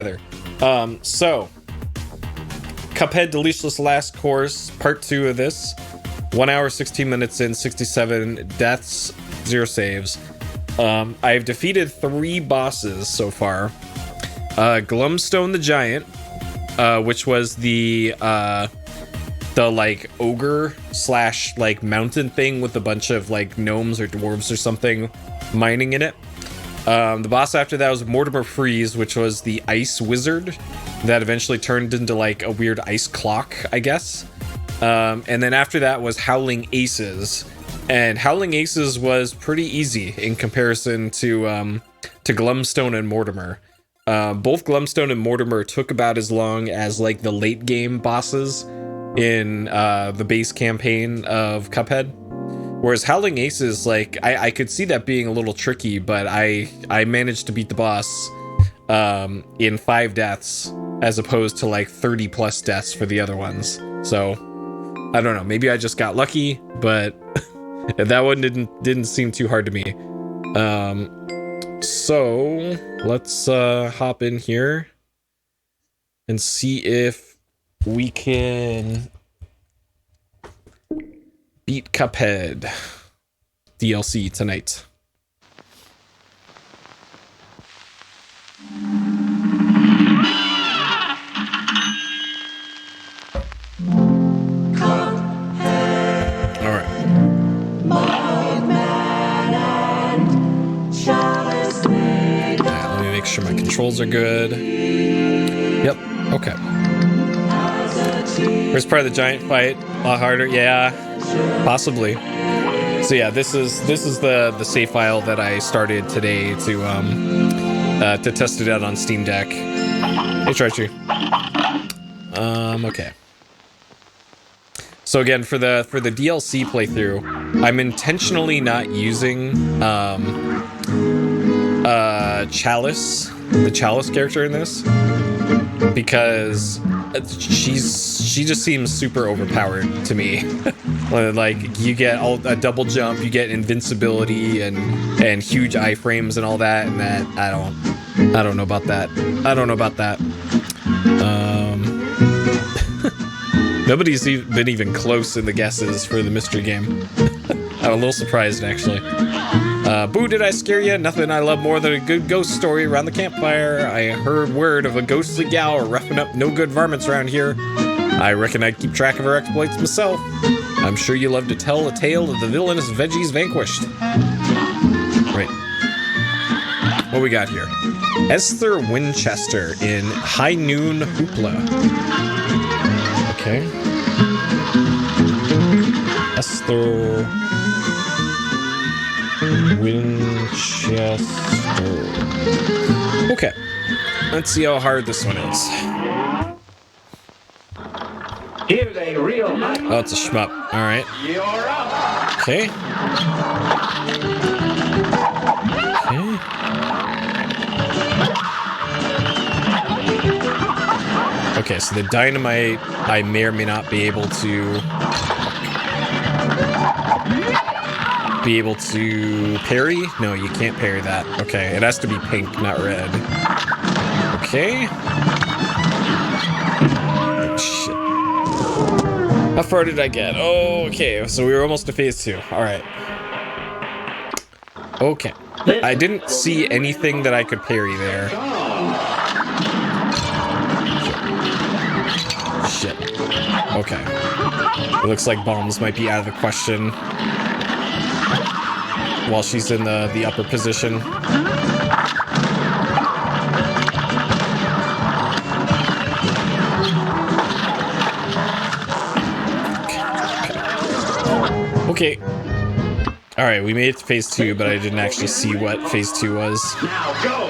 So Cuphead Delicious Last Course, part 2 of this. 1 hour, 16 minutes in, 67 deaths, 0 saves. I've defeated 3 bosses so far. Glumstone the Giant, which was the like ogre slash like mountain thing with a bunch of like gnomes or dwarves or something mining in it. The boss after that was Mortimer Freeze, which was the ice wizard that eventually turned into like a weird ice clock, I guess. And then after that was Howling Aces, and Howling Aces was pretty easy in comparison to Glumstone and Mortimer. Both Glumstone and Mortimer took about as long as like the late game bosses in the base campaign of Cuphead. Whereas Howling Aces, like, I could see that being a little tricky, but I managed to beat the boss in 5 deaths, as opposed to like 30 plus deaths for the other ones. So, I don't know, maybe I just got lucky, but that one didn't seem too hard to me. So, let's hop in here and see if we can beat Cuphead DLC tonight. Alright. Let me make sure my controls are good. Yep, okay. First part of the giant fight, a lot harder. Yeah, possibly. So yeah, this is the save file that I started today to test it out on Steam Deck. Hey, Treachery. Okay. So again, for the DLC playthrough, I'm intentionally not using Chalice, the Chalice character in this, because she just seems super overpowered to me. Like, you get a double jump, you get invincibility and huge iframes and all that, and that I don't know about that. I don't know about that. Nobody's been even close in the guesses for the mystery game. I'm a little surprised, actually. Boo, did I scare you? Nothing I love more than a good ghost story around the campfire. I heard word of a ghostly gal roughing up no good varmints around here. I reckon I'd keep track of her exploits myself. I'm sure you love to tell a tale of the villainous veggies vanquished. Right. What we got here? Esther Winchester in High Noon Hoopla. Okay. Esther Winchester. Okay. Let's see how hard this one is. Here's a real Oh, it's a shmup. Alright. You're up. Okay. Okay, so the dynamite, I may or may not be able to parry? No, you can't parry that. Okay, it has to be pink, not red. Okay. Oh, shit. How far did I get? Oh, okay, so we were almost to phase 2. Alright. Okay. I didn't see anything that I could parry there. Shit. Okay. It looks like bombs might be out of the question while she's in the upper position. Okay. Alright, we made it to phase 2, but I didn't actually see what phase 2 was. Now go.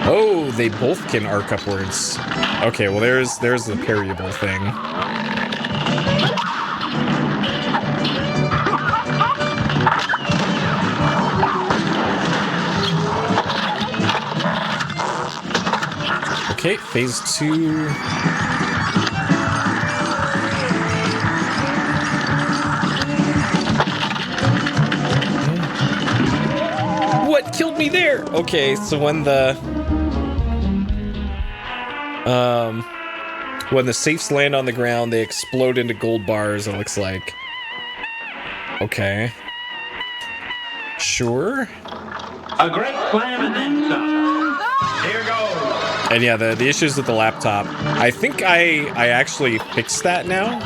Oh, they both can arc upwards. Okay, well there's the parryable thing. Okay, phase 2. what killed me there? Okay, so when the safes land on the ground, they explode into gold bars, it looks like. Okay. Sure. A great slam and then some. Here goes. And yeah, the issues with the laptop. I think I actually fixed that now.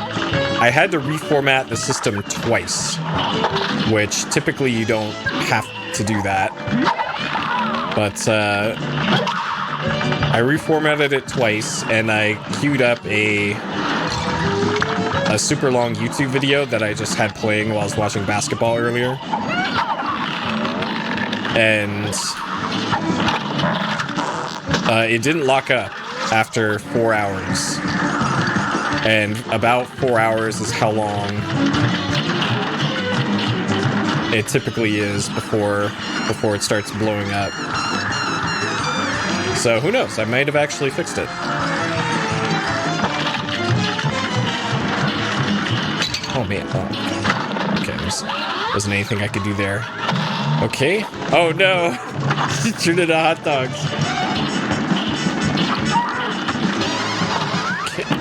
I had to reformat the system twice, which typically you don't have to do that. But I reformatted it twice, and I queued up a super long YouTube video that I just had playing while I was watching basketball earlier. And it didn't lock up after 4 hours. And about 4 hours is how long it typically is before it starts blowing up. So who knows? I might have actually fixed it. Oh man. Oh. Okay, wasn't anything I could do there. Okay. Oh no! Turned into hot dogs.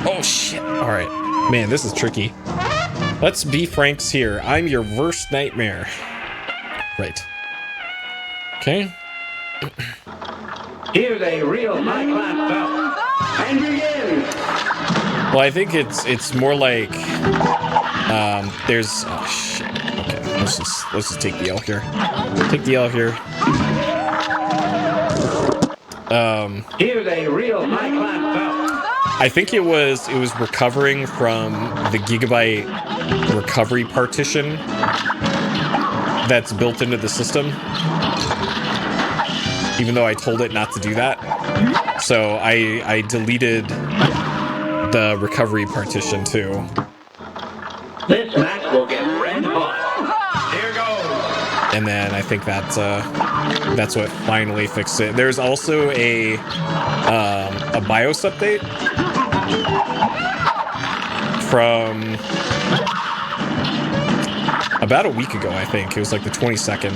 Oh shit. Alright. Man, this is tricky. Let's be franks here. I'm your worst nightmare. Right. Okay. Here's a real high-class bout. And begin. Well, I think it's more like there's oh shit. Okay, let's just take the L here. Take the L here. Here's a real high-class bout. I think it was recovering from the gigabyte recovery partition that's built into the system, even though I told it not to do that. So I deleted the recovery partition too. This match will get red hot. Here goes. And then I think that's what finally fixed it. There's also a BIOS update from about a week ago, I think. It was like the 22nd.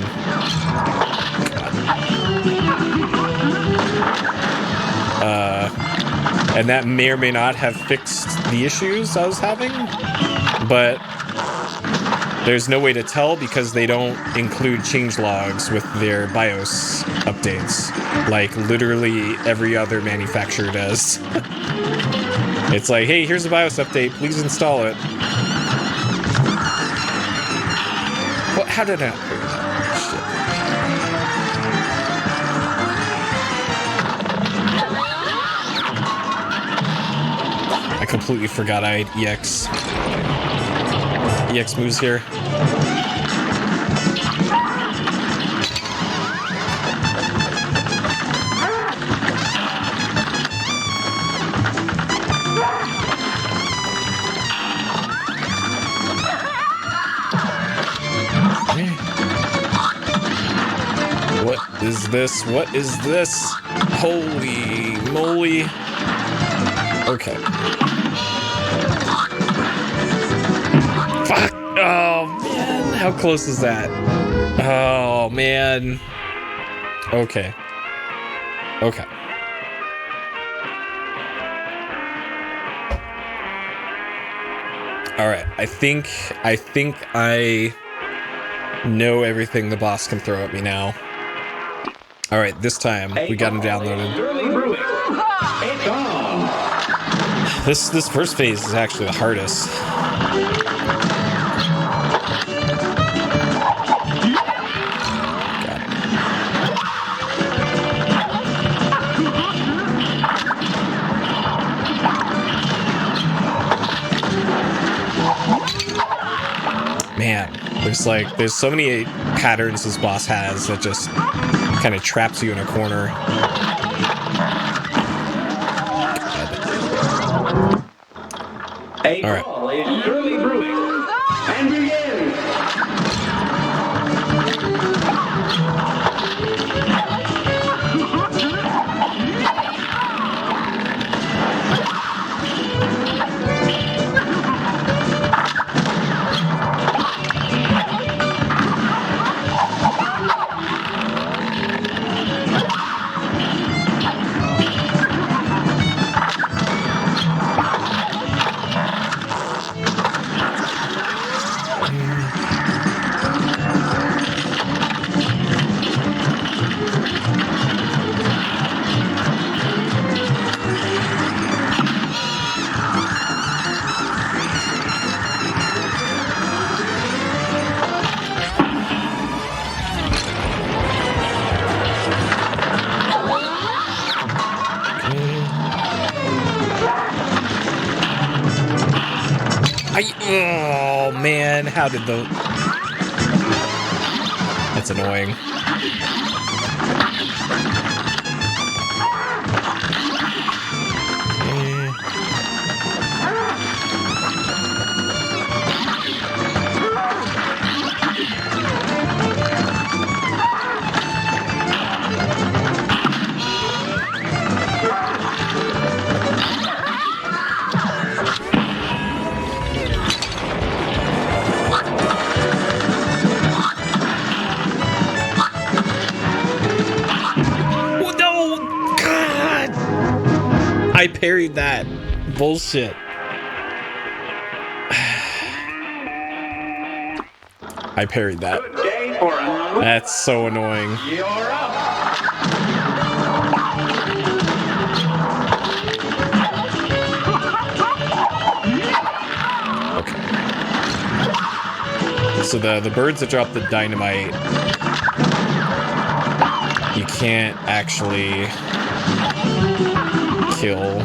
And that may or may not have fixed the issues I was having, but there's no way to tell because they don't include changelogs with their BIOS updates, like literally every other manufacturer does. It's like, hey, here's a BIOS update, please install it. What? How did I not figure that? Shit. I completely forgot I had EX moves here. What is this? What is this? Holy moly. Okay. Fuck. Oh, man. How close is that? Oh, man. Okay. Okay. All right. I think I know everything the boss can throw at me now. All right. This time we got him downloaded. It's on. This first phase is actually the hardest. Man, there's so many patterns this boss has that just kind of traps you in a corner. A All right. ball is surely brewing. And begin. how did the... That's annoying. I parried that. Bullshit. I parried that. That's so annoying. You're up. Okay. So the birds that drop the dynamite, you can't actually kill.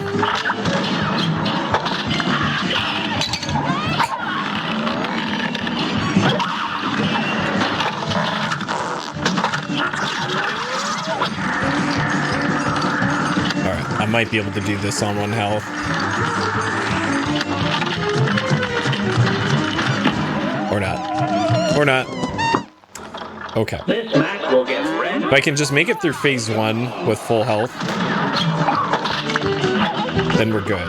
Alright, I might be able to do this on 1 health. Or not. Or not. Okay. This match will get red. If I can just make it through phase 1 with full health, then we're good.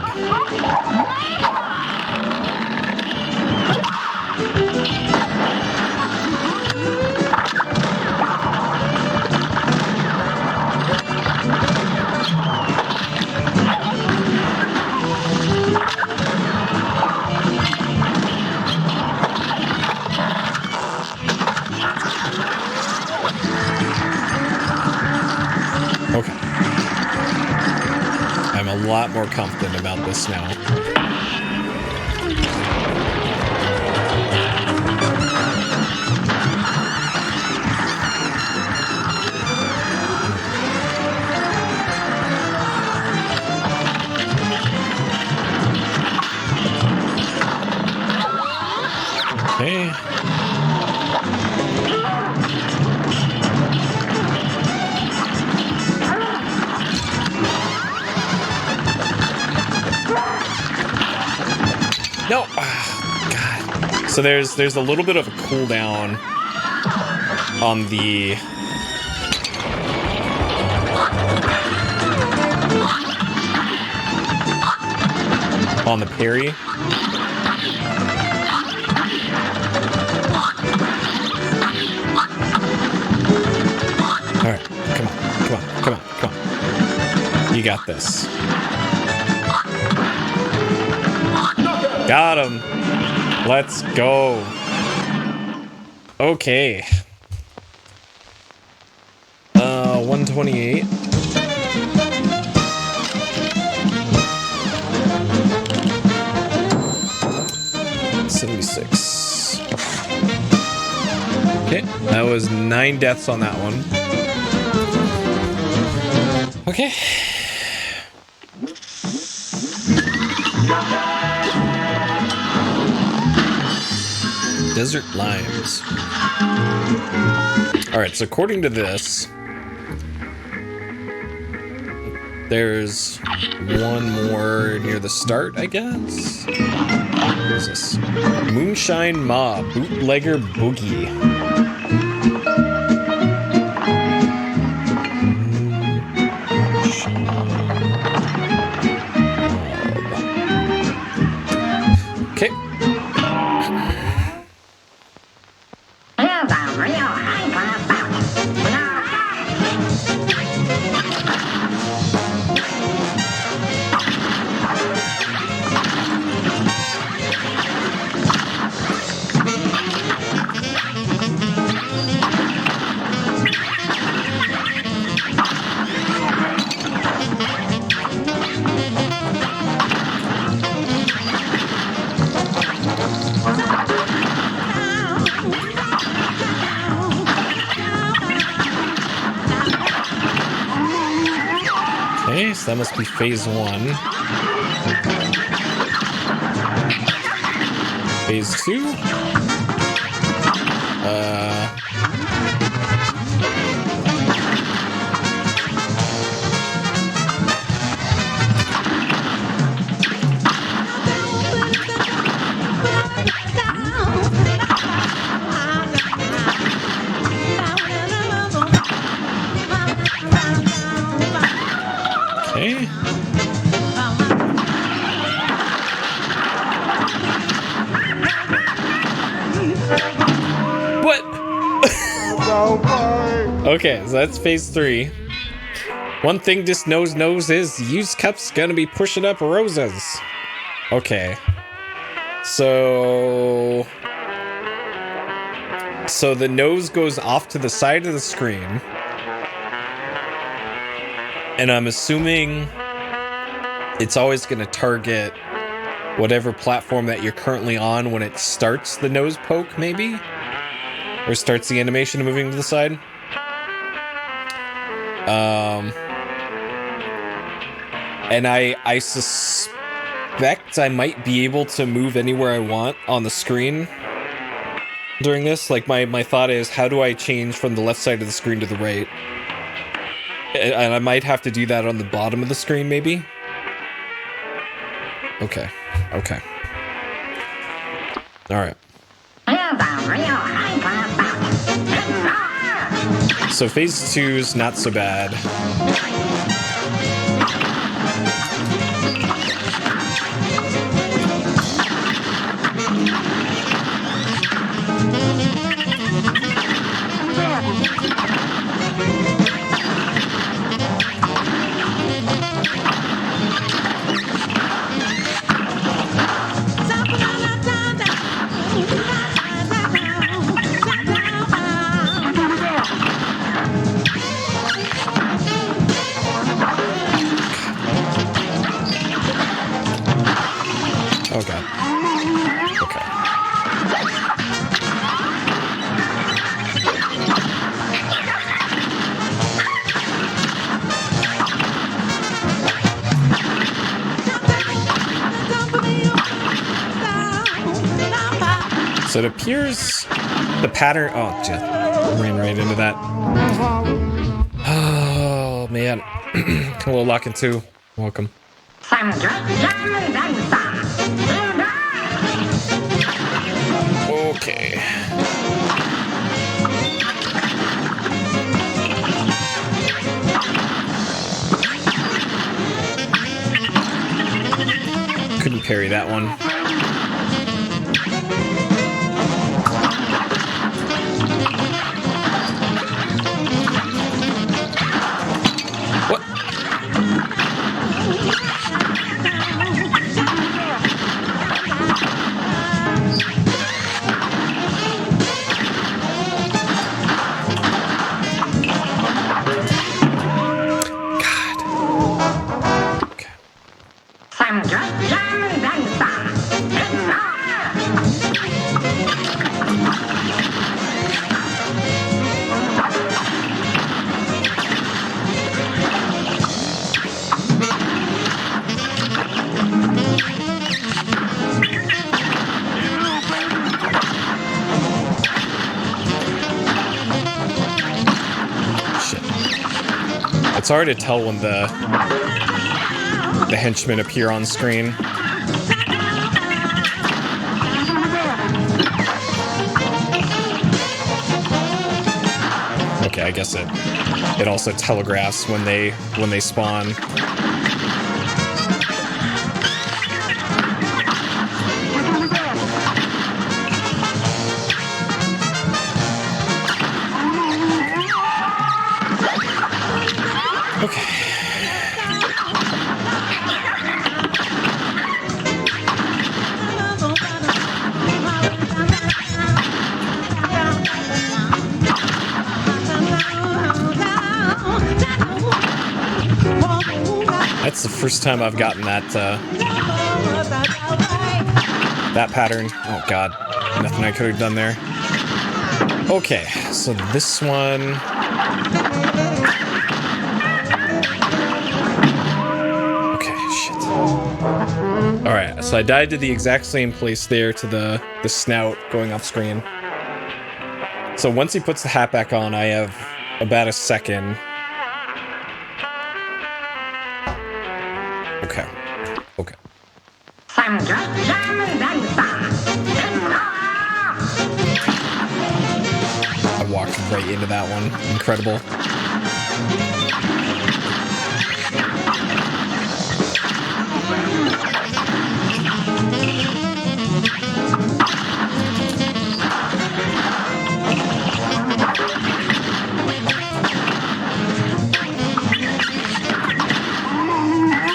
Okay. I'm a lot more confident about this now. Okay. No, God. So there's a little bit of a cooldown on the parry. All right, come on. You got this. Got him. Let's go. Okay. 128. $76. Okay, that was 9 deaths on that one. Okay. Desert limes. Alright, so according to this, there's one more near the start, I guess? What is this? Moonshine Ma, Bootlegger Boogie. Okay. Okay, so that must be phase 1. Phase 2. Okay. What? Okay, so that's phase 3. One thing this nose knows is used cup's gonna be pushing up roses. Okay. So the nose goes off to the side of the screen. And I'm assuming it's always gonna target whatever platform that you're currently on when it starts the nose poke, maybe? Or starts the animation moving to the side. And I suspect I might be able to move anywhere I want on the screen during this. Like, my thought is, how do I change from the left side of the screen to the right? And I might have to do that on the bottom of the screen, maybe? Okay. Okay. Alright. So phase 2's not so bad. Oh god. Okay. So it appears the pattern. Oh, shit. Ran right into that. Oh, man. Hello, Lock and 2. Welcome. Okay. Couldn't parry that one. What? It's hard to tell when the henchmen appear on screen. Okay, I guess it also telegraphs when they spawn. Okay. That's the first time I've gotten that pattern. Oh god, nothing I could have done there. Okay, so this one. Alright, so I died to the exact same place there, to the snout going off screen. So once he puts the hat back on, I have about a second. Okay. Okay. I walked right into that one. Incredible.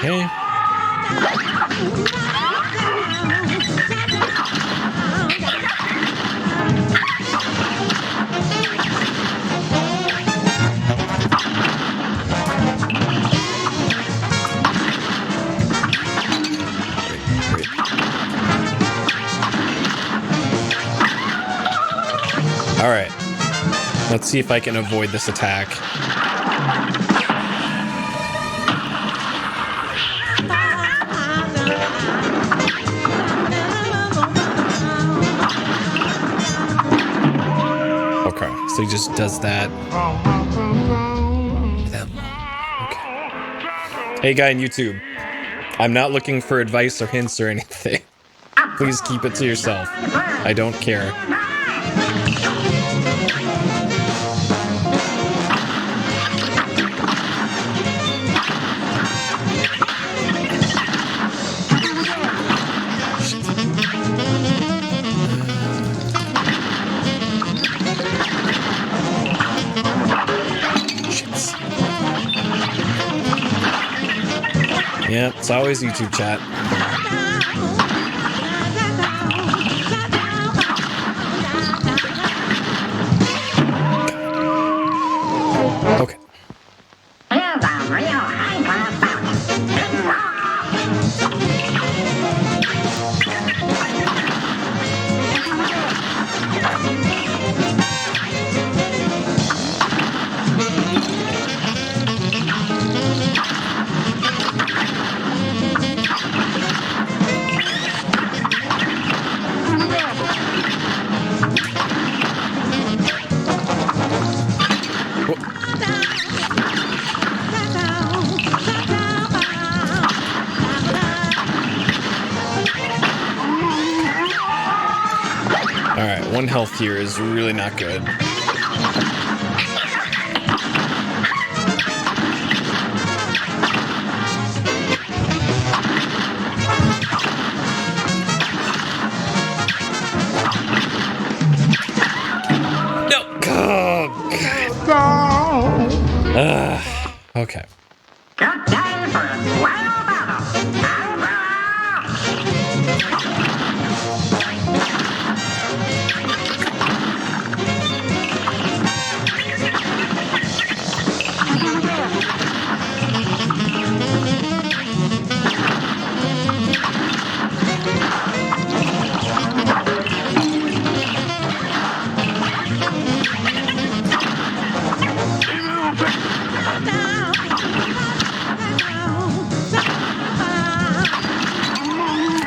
Okay. All right. Let's see if I can avoid this attack. Okay, so he just does that. Okay. Hey, guy on YouTube. I'm not looking for advice or hints or anything. Please keep it to yourself. I don't care. Yeah, it's always YouTube chat. Okay. Alright, 1 health here is really not good. No! Oh, God. Okay. Good day for a swell battle.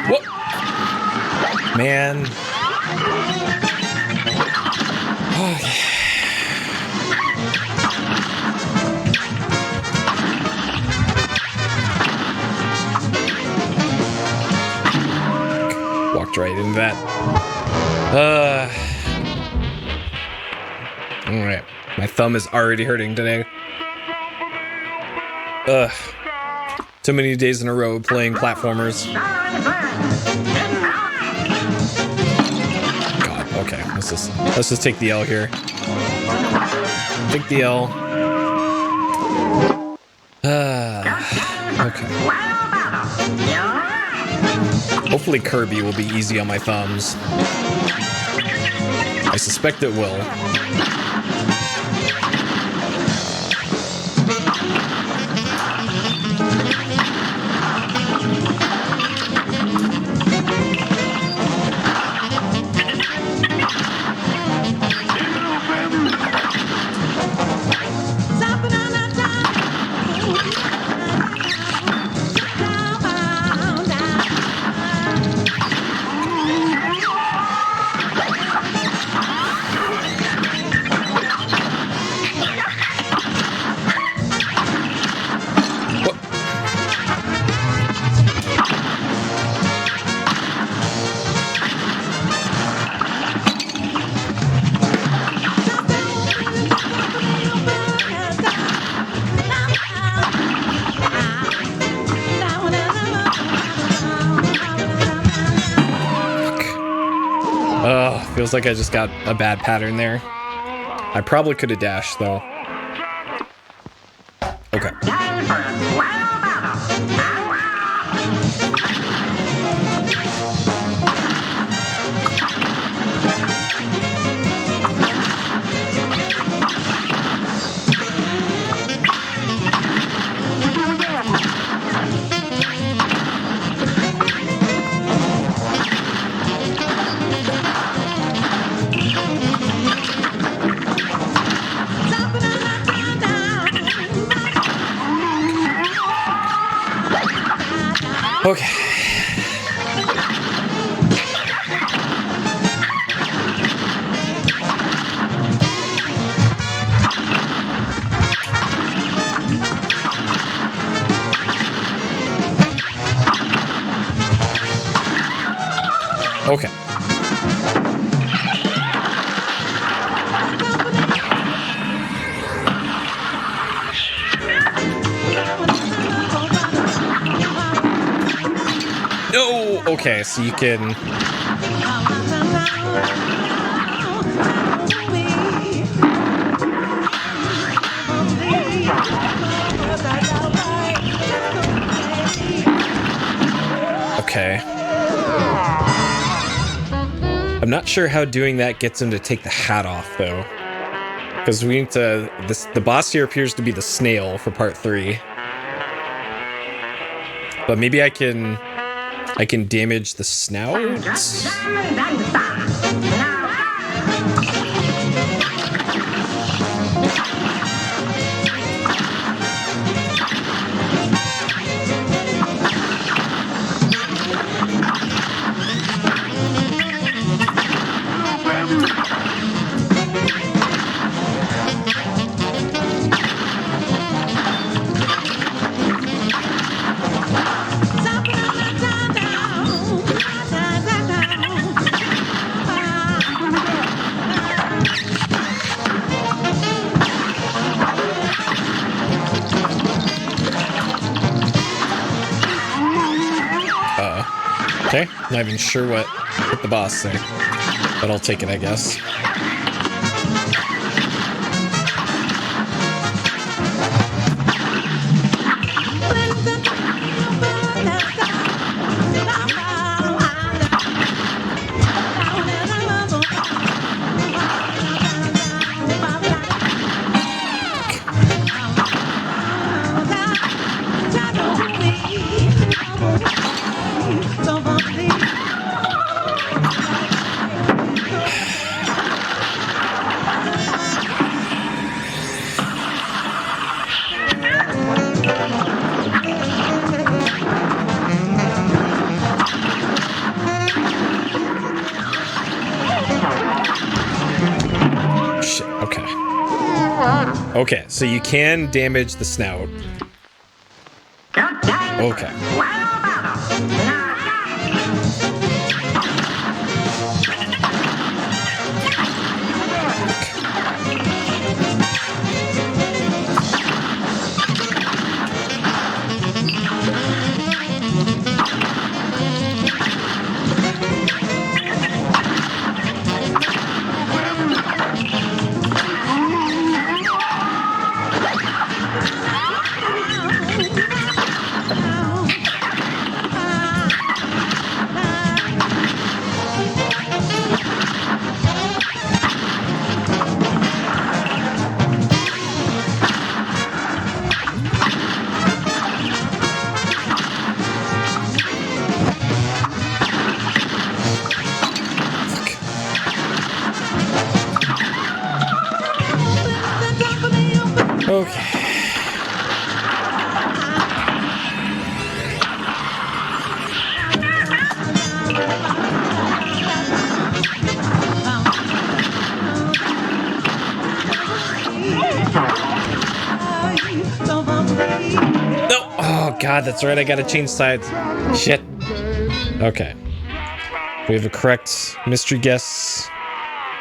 Whoa! Man. Walked right into that. Alright. My thumb is already hurting today. Ugh. Too many days in a row playing platformers. God, okay. Let's just take the L here. Take the L. Okay. Hopefully Kirby will be easy on my thumbs. I suspect it will. Feels like I just got a bad pattern there. I probably could have dashed, though. Okay. Okay. Okay. No! Okay, so you can... Okay. I'm not sure how doing that gets him to take the hat off, though. Because we need to... the boss here appears to be the snail for part 3. But maybe I can damage the snout? Okay, not even sure what the boss say, but I'll take it, I guess. Okay, so you can damage the snout. Okay. Okay. No! Oh god, that's right, I gotta change sides. Shit. Okay. We have a correct mystery guess.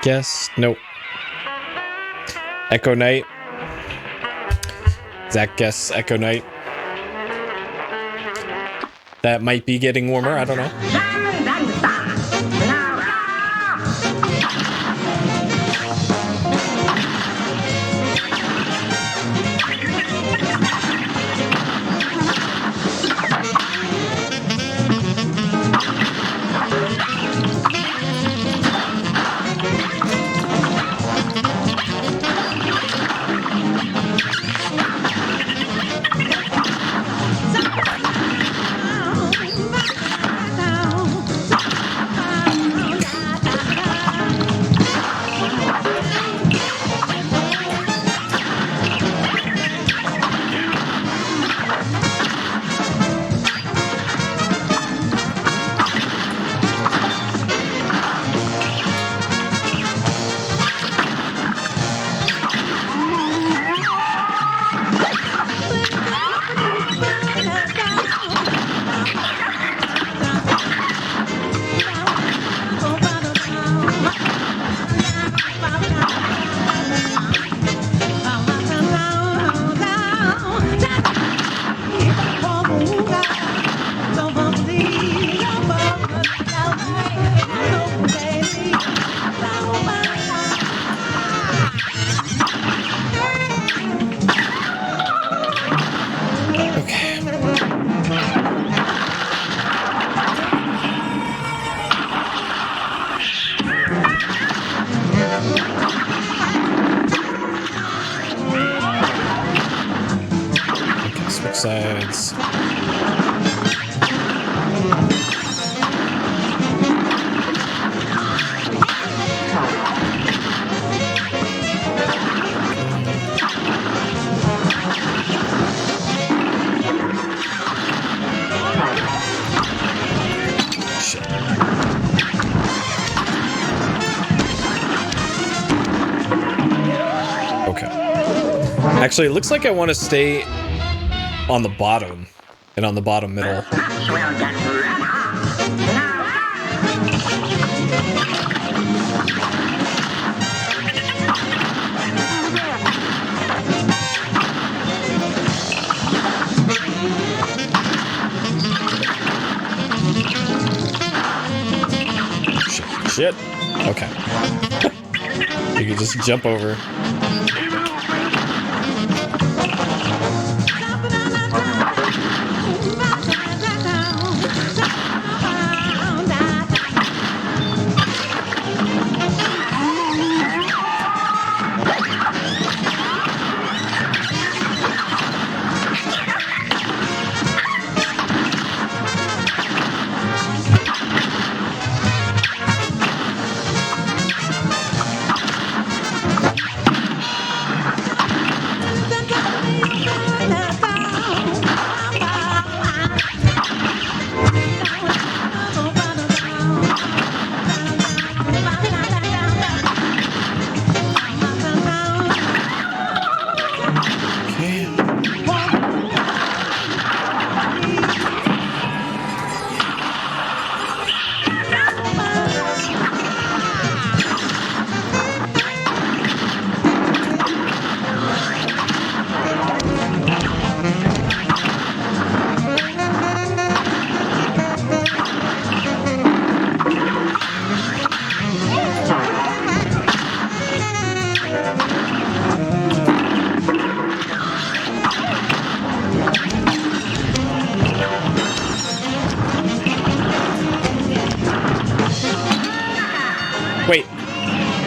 Guess? Nope. Echo Knight. Zach guess Echo Knight. That might be getting warmer, I don't know. sides. Actually, it looks like I want to stay on the bottom and on the bottom middle. Shit. Okay. You can just jump over.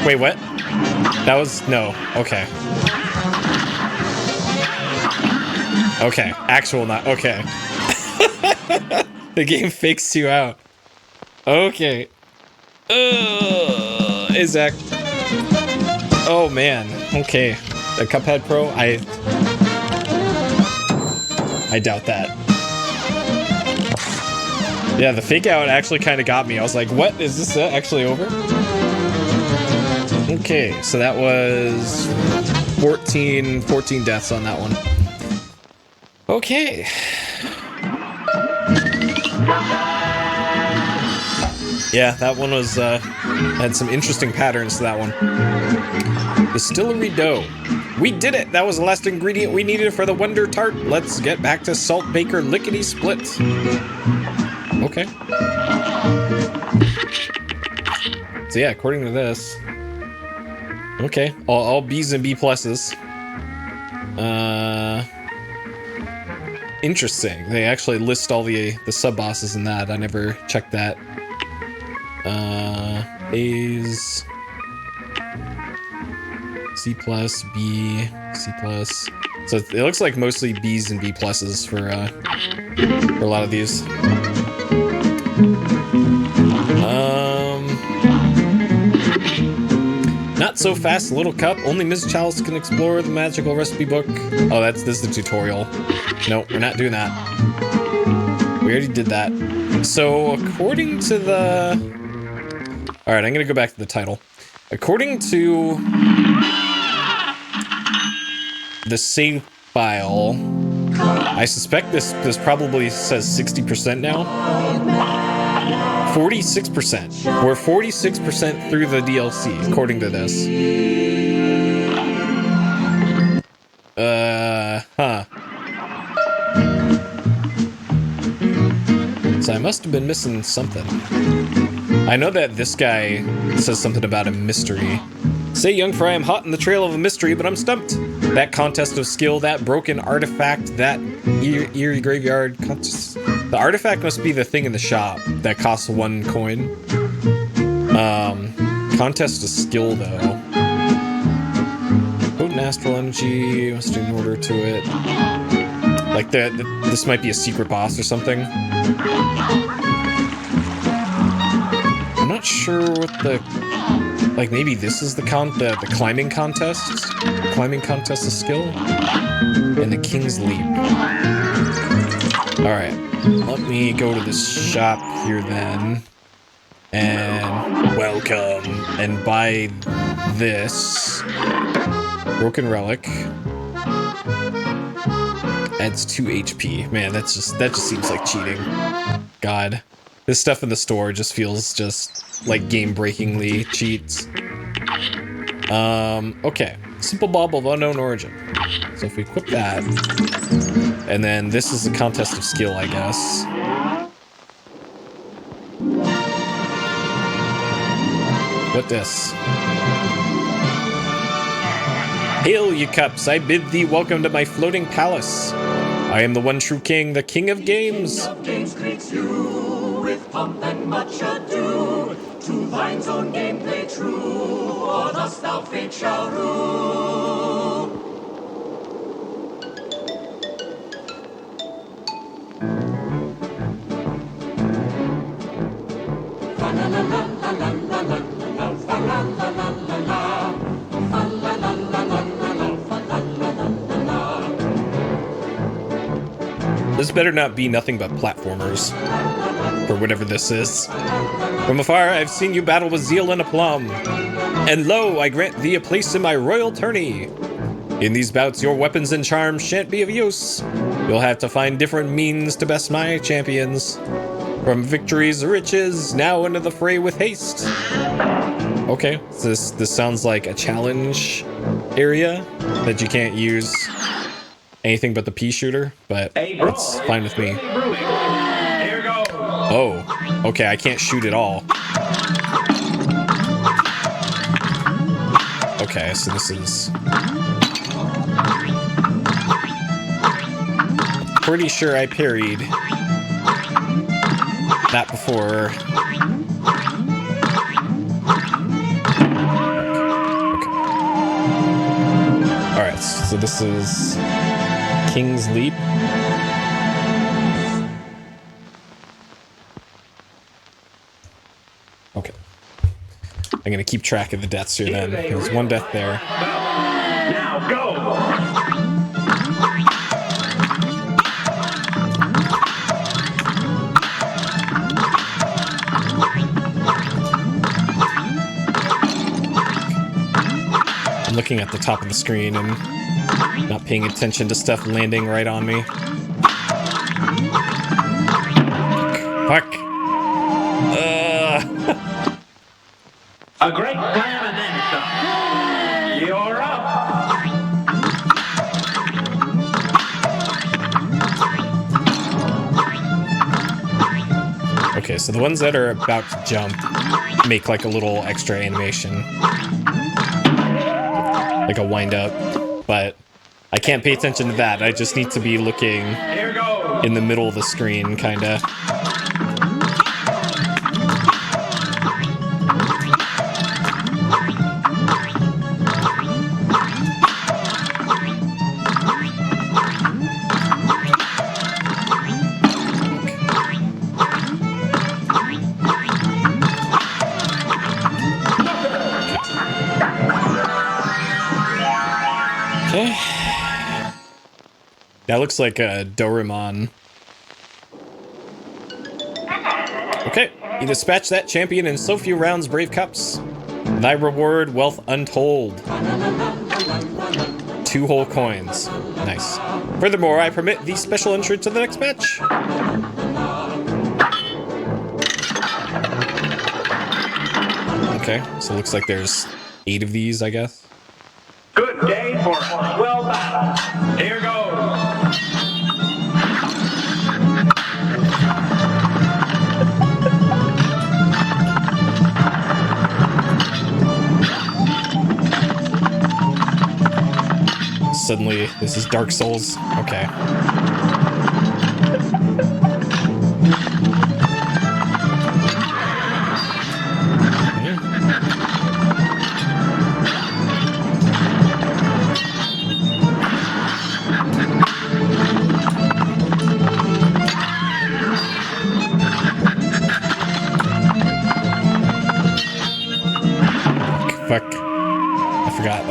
Wait, what? That was... no. Okay. Okay. Actual not... okay. The game fakes you out. Okay. Is that... oh, man. Okay. The Cuphead Pro? I doubt that. Yeah, the fake out actually kind of got me. I was like, what? Is this actually over? Okay, so that was 14 deaths on that one. Okay. Yeah, that one was, had some interesting patterns to that one. Distillery dough. We did it! That was the last ingredient we needed for the Wonder Tart. Let's get back to Salt Baker Lickety Split. Okay. So yeah, according to this... okay, all B's and B pluses. Interesting. They actually list all the sub-bosses in that. I never checked that. A's... C plus, B, C plus. So it looks like mostly B's and B pluses for a lot of these. Not so fast, little cup. Only Ms. Chalice can explore the magical recipe book. Oh, this is the tutorial. Nope, we're not doing that. We already did that. So according to the... alright, I'm gonna go back to the title. According to the save file, I suspect this probably says 60% now. 46%. We're 46% through the DLC, according to this. So I must have been missing something. I know that this guy says something about a mystery. Say, young fry, I'm hot in the trail of a mystery, but I'm stumped. That contest of skill, that broken artifact, that eerie graveyard contest. The artifact must be the thing in the shop that costs 1 coin. Contest of skill, though. Potent astral energy, must do an order to it. Like this might be a secret boss or something. I'm not sure what the... Like, maybe this is the climbing contest? Climbing contest of skill? And the King's Leap. Alright, let me go to this shop here then. And welcome. And buy this. Broken Relic. Adds 2 HP. Man, that just seems like cheating. God. This stuff in the store just feels just like game-breakingly cheats. Okay. Simple Bauble of Unknown Origin. So if we equip that, and then this is a contest of skill, I guess. What this? Hail, ye cups! I bid thee welcome to my floating palace. I am the one true king, the king of games. King of games greets you with pomp and much ado. To thine's own gameplay true, or thus thou fate shall rue. Fa la la la la la la la la, fa la la la la la, fa la la la la la, fa la la la la. This better not be nothing but platformers. Or whatever this is. From afar, I've seen you battle with zeal and aplomb. And lo, I grant thee a place in my royal tourney. In these bouts, your weapons and charms shan't be of use. You'll have to find different means to best my champions. From victories riches, now into the fray with haste. Okay, so this sounds like a challenge area that you can't use anything but the pea shooter, but that's fine with me. Oh, okay, I can't shoot at all. Okay, so this is... Pretty sure I parried that before. Okay. Alright, so this is King's Leap. Okay. I'm gonna keep track of the deaths here then. There's one death there. Now go! I'm looking at the top of the screen and not paying attention to stuff landing right on me. Fuck. A great plan and then some. You're up! Okay, so the ones that are about to jump make like a little extra animation. Like a wind up. But I can't pay attention to that. I just need to be looking in the middle of the screen, kinda. Okay. That looks like a Doraemon. Okay, you dispatch that champion in so few rounds, brave cups. Thy reward, wealth untold. 2 whole coins. Nice. Furthermore, I permit thee special entry to the next match. Okay, so it looks like there's 8 of these, I guess. Good day for well battled. Here goes. Suddenly, this is Dark Souls. Okay.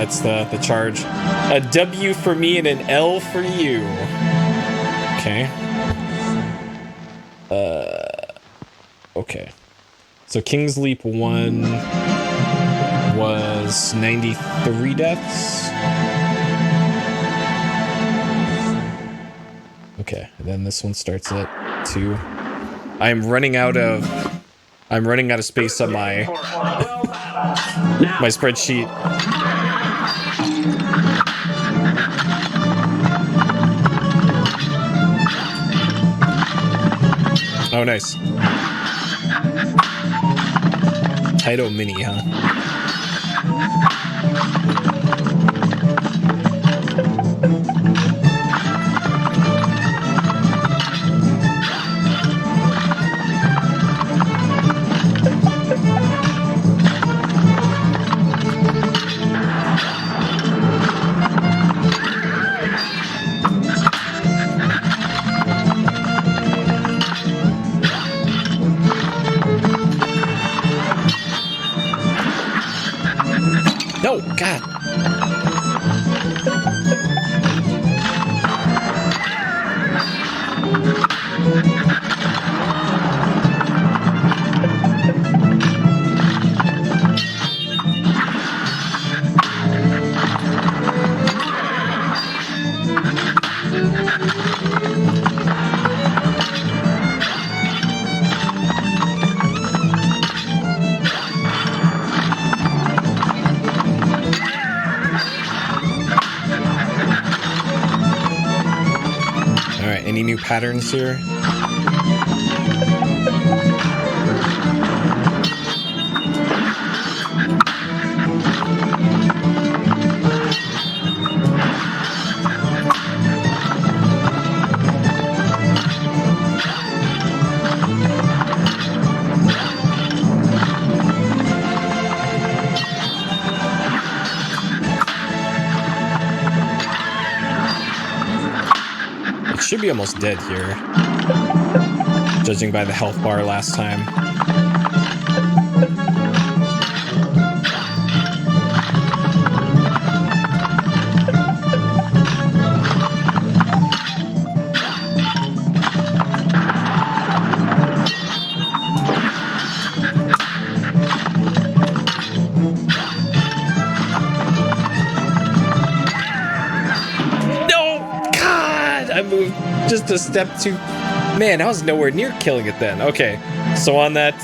That's the charge. A W for me and an L for you. Okay. Okay. So King's Leap 1 was 93 deaths. Okay, and then this one starts at 2. I'm running out of space on my spreadsheet. Oh, nice. Taito Mini, huh? No, God. Any new patterns here? Should be almost dead here, judging by the health bar last time. I moved just a step too... Man, I was nowhere near killing it then. Okay, so on that,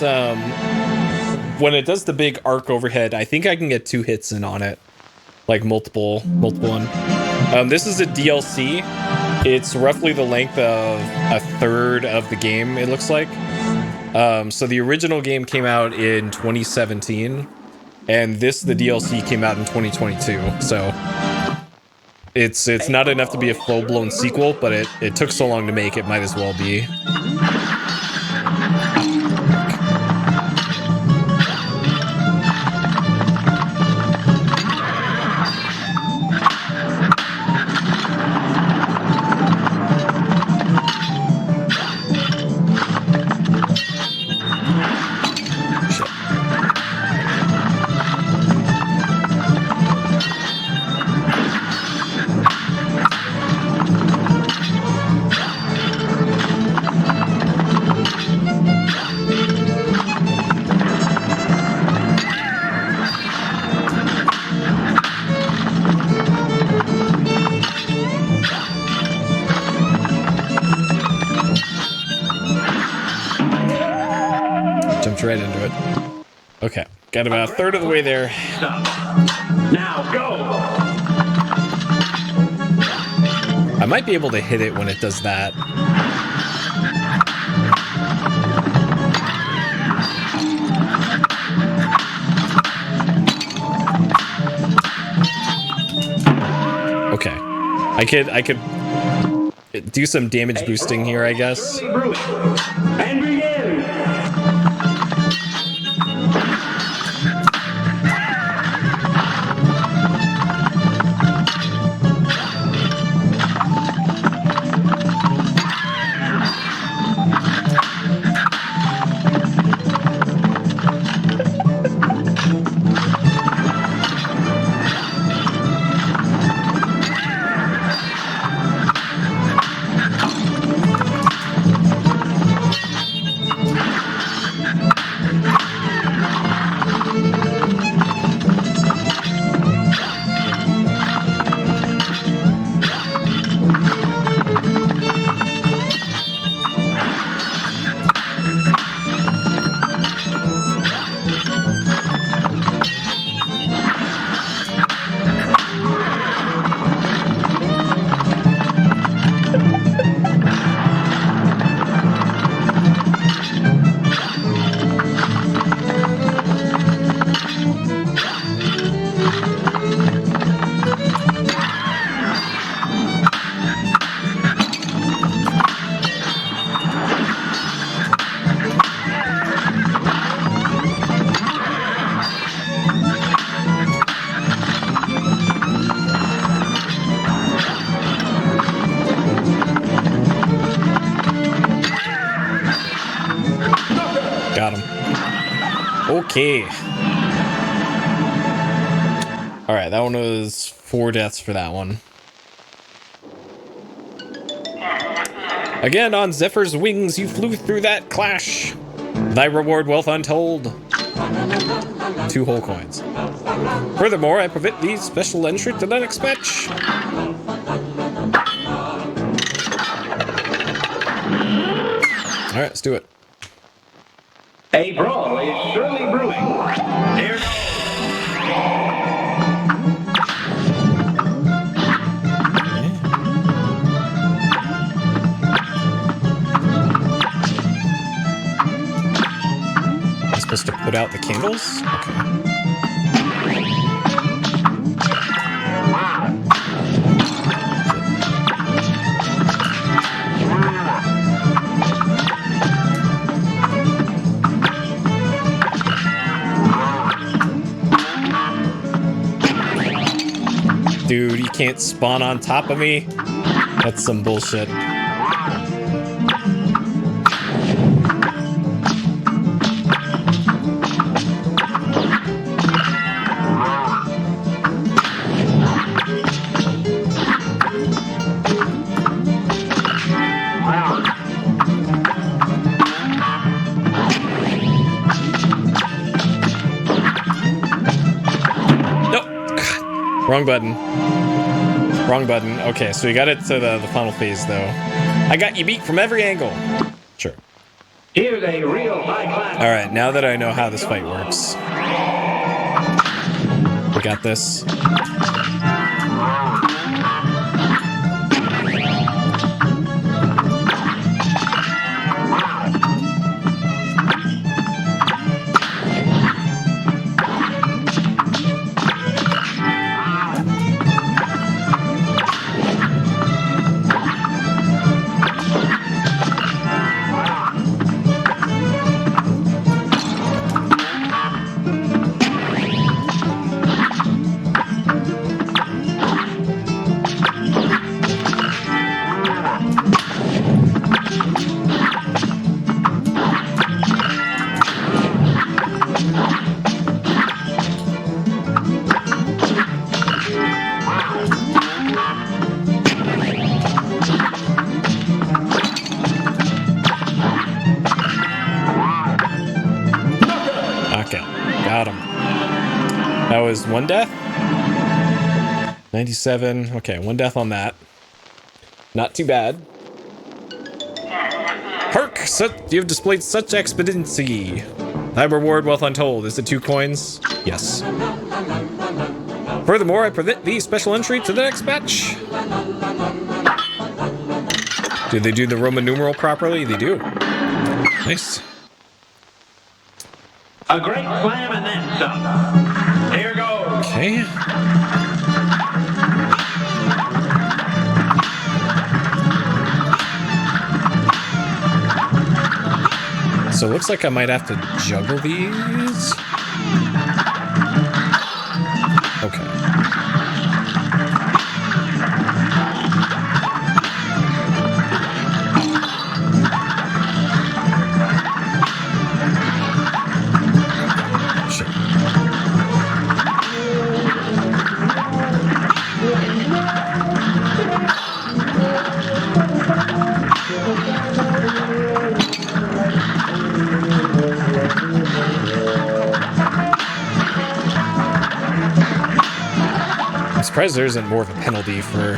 when it does the big arc overhead, I think I can get 2 hits in on it. Like multiple one. This is a DLC. It's roughly the length of a third of the game, it looks like. So the original game came out in 2017, and the DLC came out in 2022, so... It's not enough to be a full-blown sequel, but it took so long to make, it might as well be. Right into it. Okay, got about a third of the way there. Now go. I might be able to hit it when it does that. Okay, I could do some damage boosting here, I guess. And begin. Okay. Alright, that one was 4 deaths for that one. Again, on Zephyr's wings, you flew through that clash. Thy reward wealth untold. 2 whole coins. Furthermore, I permit thee special entry to the next match. Alright, let's do it. A brawl is surely brewing. Here goes. I'm supposed to put out the candles? Okay. Dude, you can't spawn on top of me? That's some bullshit. Wrong button. Wrong button. Okay, so we got it to the final phase, though. I got you beat from every angle. Sure. Here's a real high-class. Alright, now that I know how this fight works. We got this. Got him. That was 1 death? 97. Okay, 1 death on that. Not too bad. Hark! You have displayed such expediency. Thy reward wealth untold. Is it 2 coins? Yes. Furthermore, I permit thee special entry to the next match. Did they do the Roman numeral properly? They do. Nice. A great slam and then some. Here goes. Okay. So it looks like I might have to juggle these. Okay. I'm surprised there isn't more of a penalty for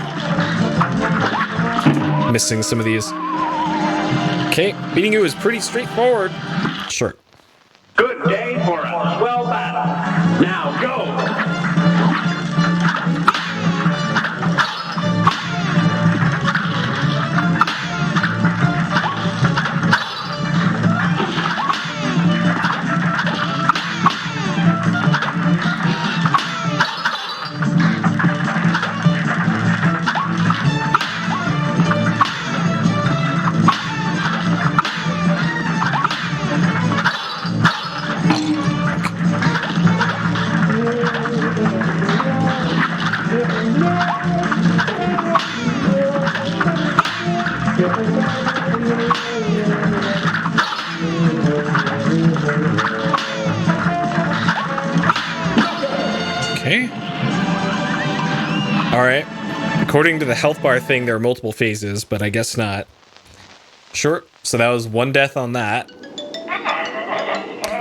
missing some of these. Okay, beating you is pretty straightforward. Sure. Good day for a swell battle. Now go. According to the health bar thing, there are multiple phases, but I guess not. Sure, so that was 1 death on that.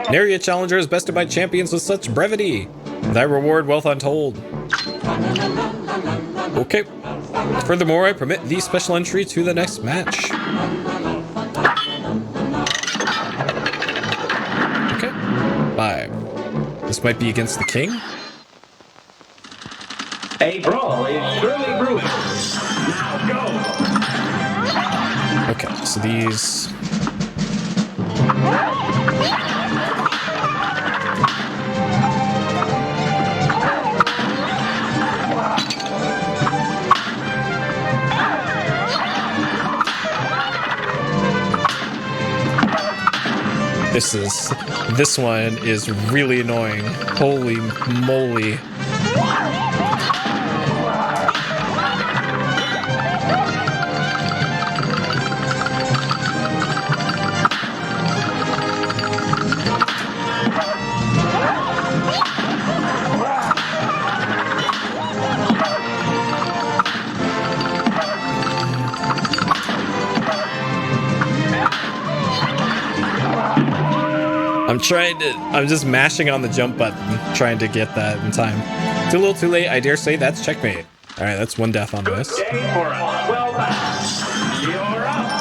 An area challenger is bested by champions with such brevity. Thy reward, wealth untold. Okay. Furthermore, I permit thee special entry to the next match. Okay. 5. This might be against the king. A brawl is surely brewing. Now go. Okay, so these... This one is really annoying. Holy moly. I'm just mashing on the jump button, trying to get that in time. Too little, too late. I dare say that's checkmate. All right, that's 1 death on this. Day for a swell match. You're up.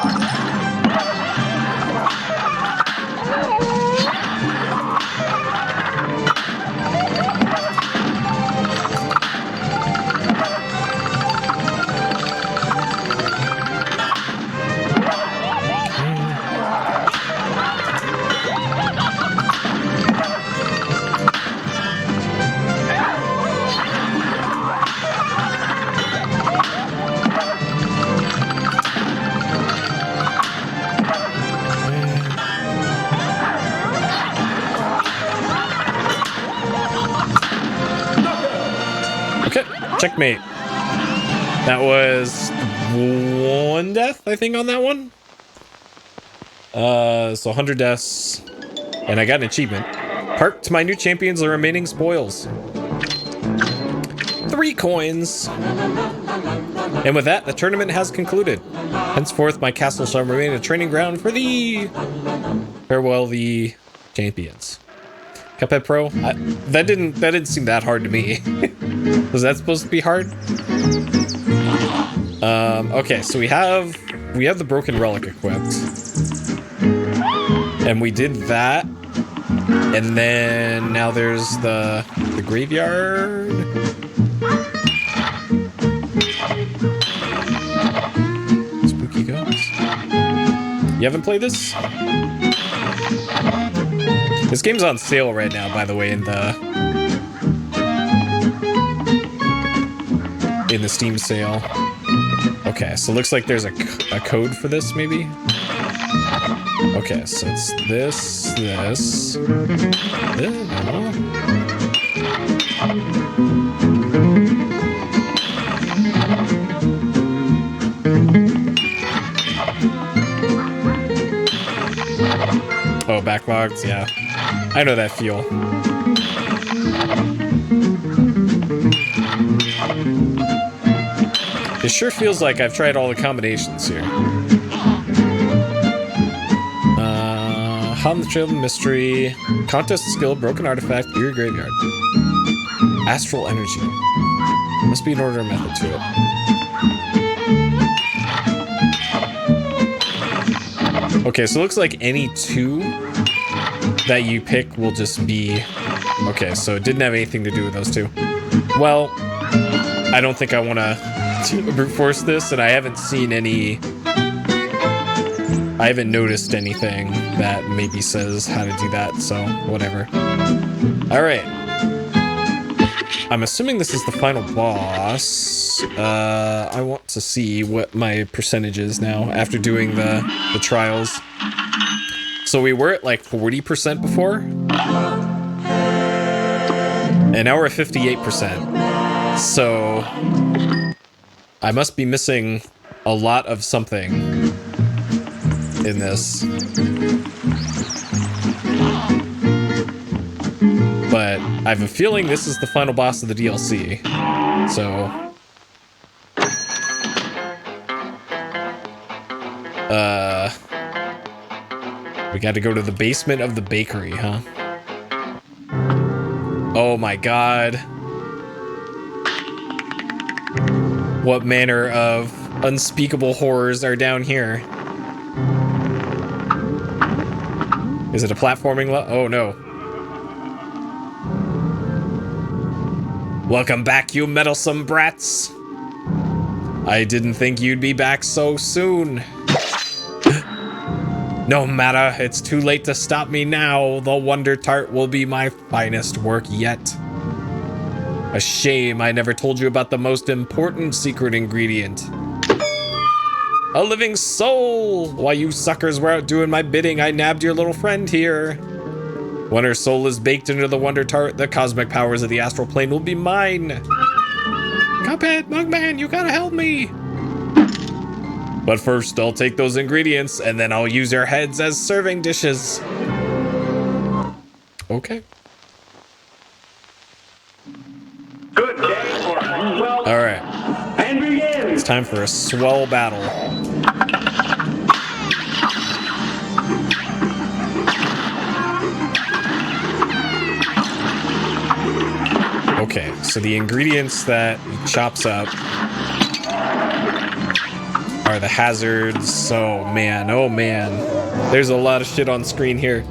Checkmate. That was 1 death, I think, on that one. So 100 deaths. And I got an achievement. Hark to my new champions, the remaining spoils. 3 coins. And with that, the tournament has concluded. Henceforth, my castle shall remain a training ground for thee. Farewell, the champions. Cuphead Pro? That didn't seem that hard to me. Was that supposed to be hard? Okay, so we have the broken relic equipped. And we did that. And then now there's the graveyard. Spooky ghosts. You haven't played this? This game's on sale right now, by the way, in the Steam sale. Okay, so it looks like there's a code for this, maybe? Okay, so it's this. Oh, backlogs, yeah. I know that feel. It sure feels like I've tried all the combinations here. Hot in the Trail of Mystery. Contest skill, broken artifact, eerie graveyard. Astral energy. Must be an order method to it. Okay, so it looks like any 2 that you pick will just be... Okay, so it didn't have anything to do with those 2. Well, I don't think I want to brute force this, and I haven't seen any... I haven't noticed anything that maybe says how to do that, so whatever. Alright. I'm assuming this is the final boss. I want to see what my percentage is now after doing the trials. So we were at like 40% before. And now we're at 58%. So I must be missing a lot of something in this. But I have a feeling this is the final boss of the DLC. So We got to go to the basement of the bakery, huh? Oh my god. What manner of unspeakable horrors are down here? Is it a platforming oh no. Welcome back, you meddlesome brats. I didn't think you'd be back so soon. No matter, it's too late to stop me now. The Wonder Tart will be my finest work yet. A shame I never told you about the most important secret ingredient. A living soul! While you suckers were out doing my bidding, I nabbed your little friend here. When her soul is baked into the Wonder Tart, the cosmic powers of the astral plane will be mine. Cuphead, Mugman, you gotta help me. But first, I'll take those ingredients, and then I'll use your heads as serving dishes. Okay. Good day for well. All right. And begin. It's time for a swell battle. Okay, so the ingredients that he chops up are the hazards. Oh man, there's a lot of shit on screen here.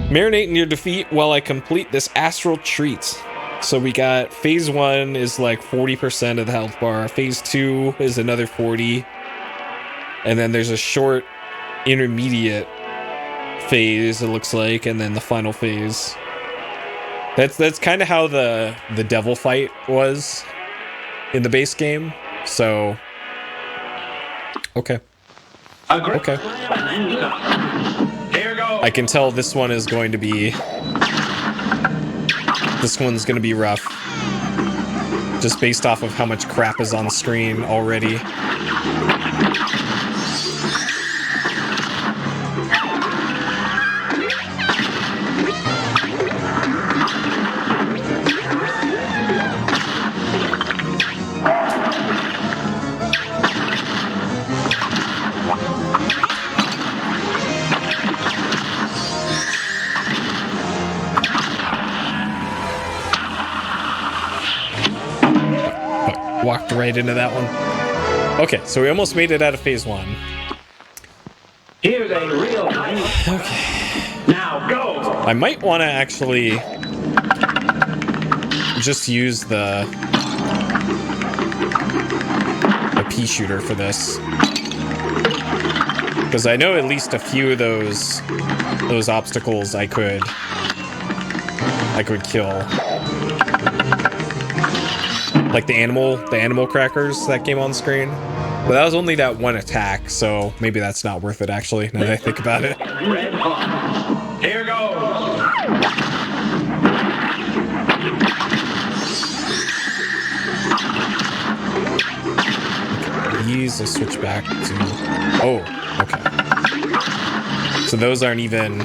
Marinate in your defeat while I complete this astral treat. So we got phase 1 is like 40% of the health bar, phase 2 is another 40, and then there's a short intermediate phase, it looks like, and then the final phase. That's kind of how the devil fight was in the base game. So okay. Okay. Here goes. I can tell this one is going to be rough. Just based off of how much crap is on screen already. Walked right into that one. Okay, so we almost made it out of phase 1. Here's a real Okay. Now go. I might want to actually just use the pea shooter for this, because I know at least a few of those obstacles I could kill. Like the animal crackers that came on screen. But that was only that one attack, so maybe that's not worth it actually, now that I think about it. Red hot. Here goes. These I switch back to... Oh, okay. So those aren't even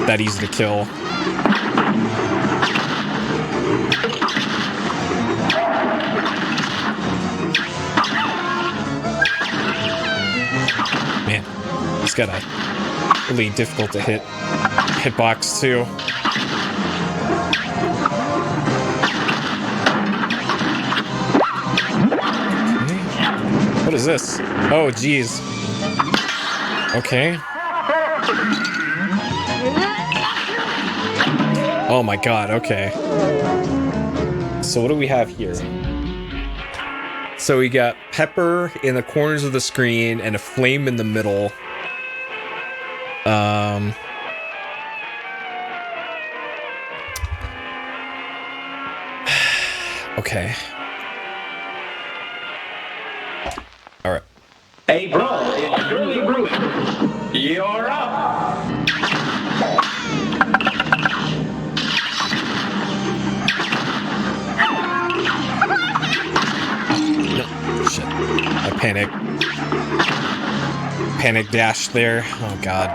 that easy to kill. Man, it's got a really difficult to hit hitbox too. What is this? Oh, geez. Okay. Oh my god, okay. So what do we have here? So we got pepper in the corners of the screen and a flame in the middle. Okay. All right. A brawl is surely brewing. You're up. No, shit. I panic dash there. Oh god.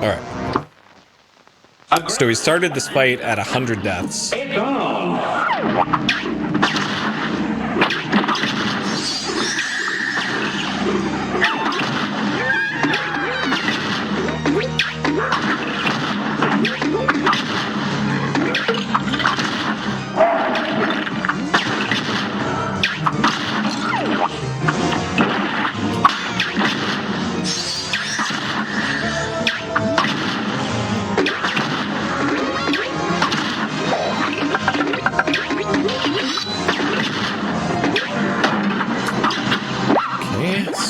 All right. So we started this fight at 100 deaths. It's on.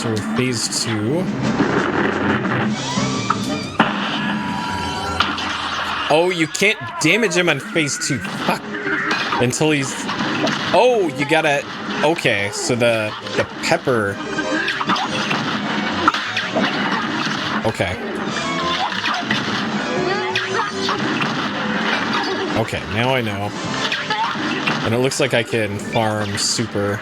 So phase 2. Oh, you can't damage him on phase 2. Fuck. Until he's... Oh, you gotta... Okay, so the pepper... Okay. Okay, now I know. And it looks like I can farm super...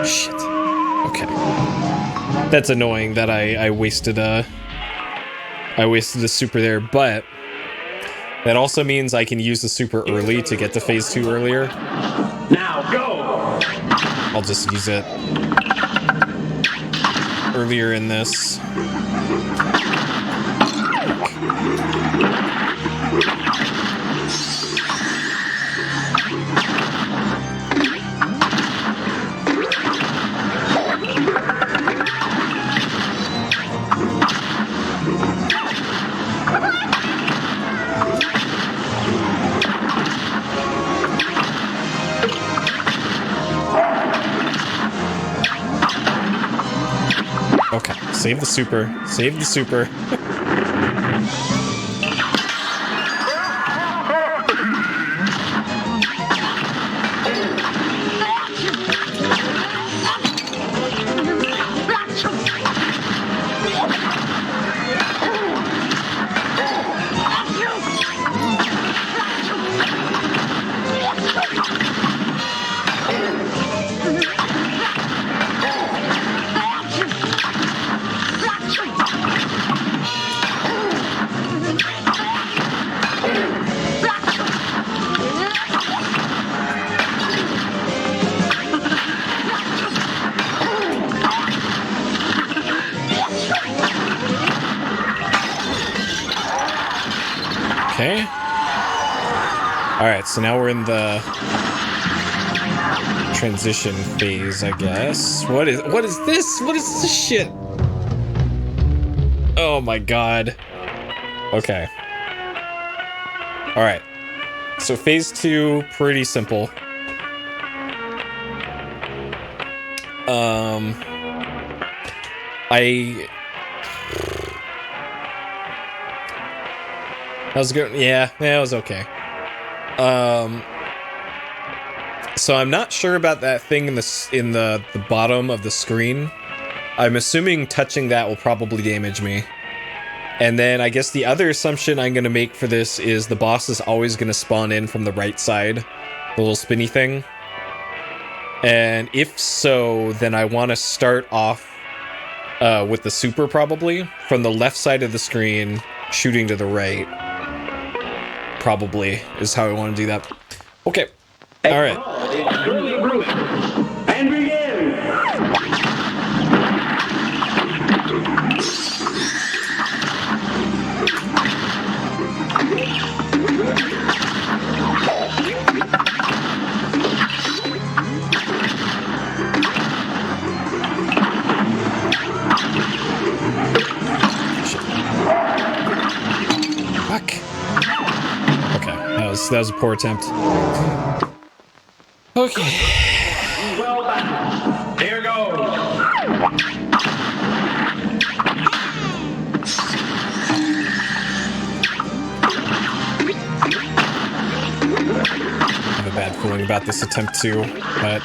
Shit. Okay. That's annoying that I wasted a super there, but that also means I can use the super early to get to phase 2 earlier. Now go! I'll just use it earlier in this. Okay, save the super. Save the super. Okay. Alright, so now we're in the transition phase, I guess. What is this? What is this shit? Oh my god. Okay. Alright. So phase 2, pretty simple. How's it going? Yeah, it was okay. So I'm not sure about that thing in the bottom of the screen. I'm assuming touching that will probably damage me. And then I guess the other assumption I'm gonna make for this is the boss is always gonna spawn in from the right side, the little spinny thing. And if so, then I want to start off with the super probably from the left side of the screen, shooting to the right. Probably is how I want to do that. Okay. All right. It's currently brewing. And begin! Fuck. Okay, that was a poor attempt. Okay. Well done. Here goes. I have a bad feeling about this attempt too, but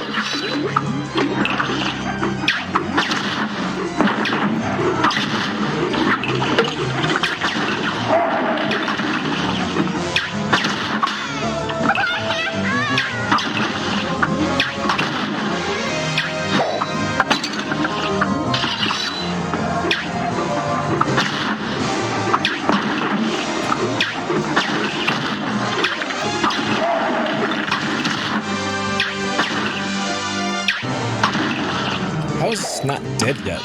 How is this not dead yet?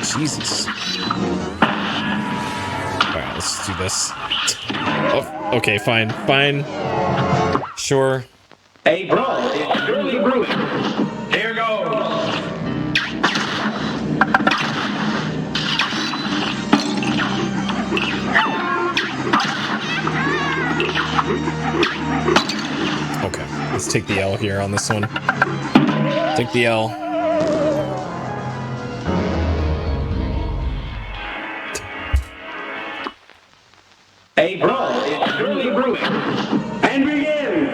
Jesus. Alright, let's do this. Oh, okay, fine. Fine. Sure. A brawl is surely brewing. Here goes. Okay, let's take the L here on this one. Take the L. A brawl is surely brewing. And begin.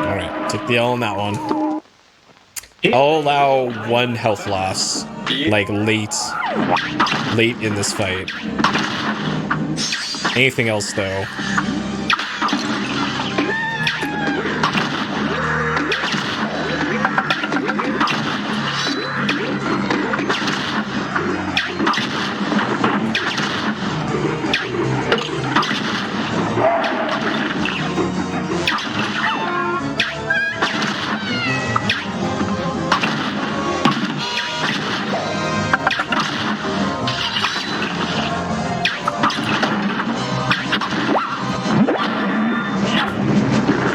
Alright, take the L on that one. I'll allow 1 health loss, like late in this fight. Anything else though?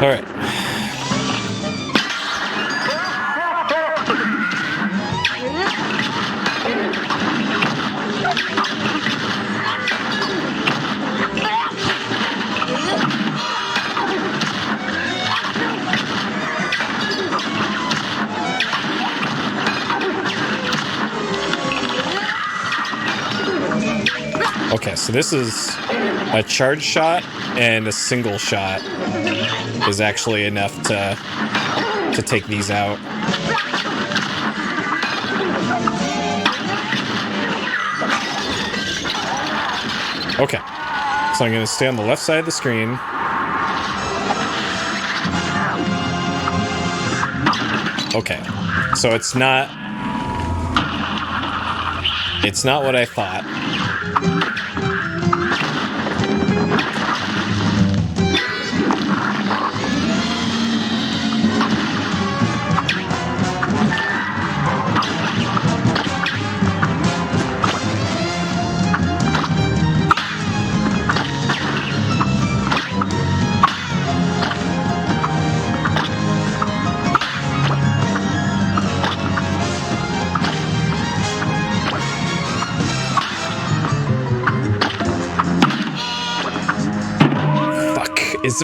All right. Okay, so this is a charge shot and a single shot is actually enough to take these out. Okay, so I'm going to stay on the left side of the screen. Okay, so it's not what I thought.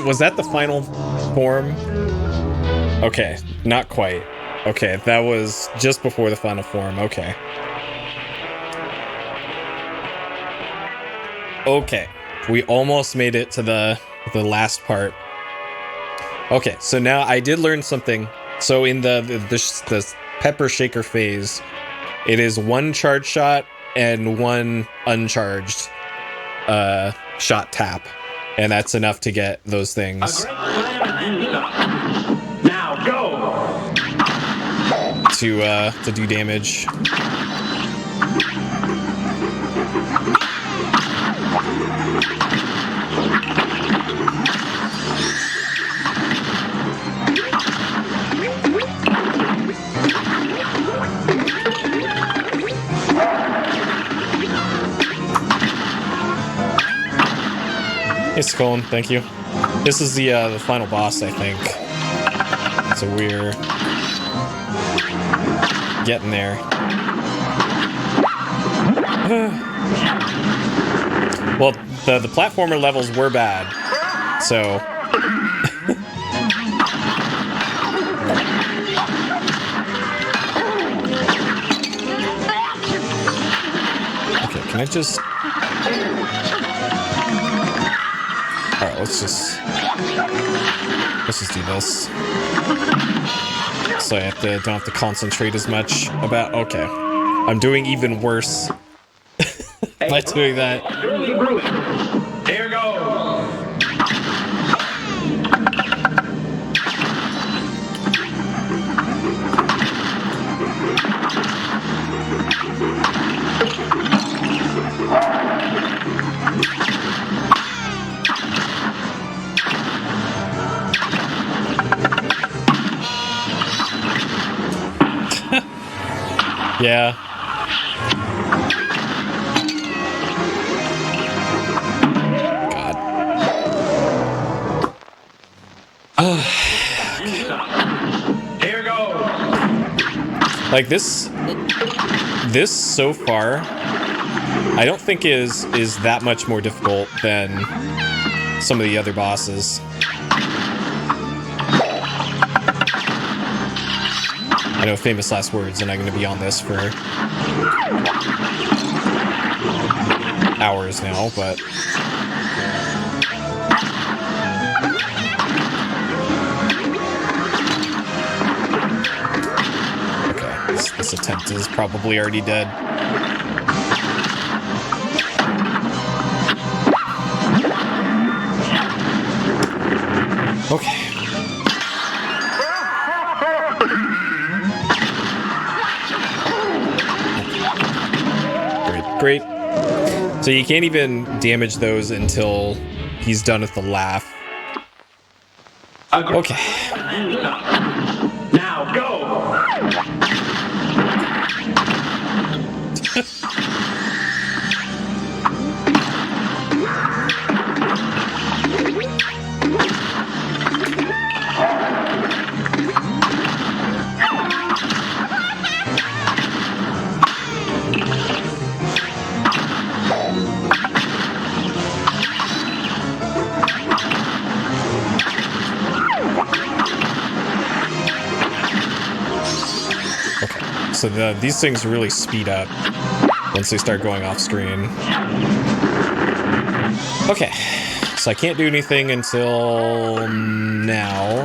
Was that the final form? Okay, not quite. Okay, that was just before the final form. Okay. Okay, we almost made it to the last part. Okay, so now I did learn something. So in the pepper shaker phase, it is 1 charge shot and 1 uncharged shot tap. And that's enough to get those things. Now go. To do damage. It's Colin, thank you. This is the final boss, I think. So we're getting there. Well, the platformer levels were bad, so. Okay, can I just? All right, let's just do this. So I don't have to concentrate as much about. Okay, I'm doing even worse by doing that. Here goes. Yeah. Here goes. Like this so far, I don't think is that much more difficult than some of the other bosses. I know, famous last words, and I'm going to be on this for hours now, but okay, this attempt is probably already dead. Okay. Great. So you can't even damage those until he's done with the laugh. Okay. Now go. So these things really speed up once they start going off screen. Okay, so I can't do anything until now.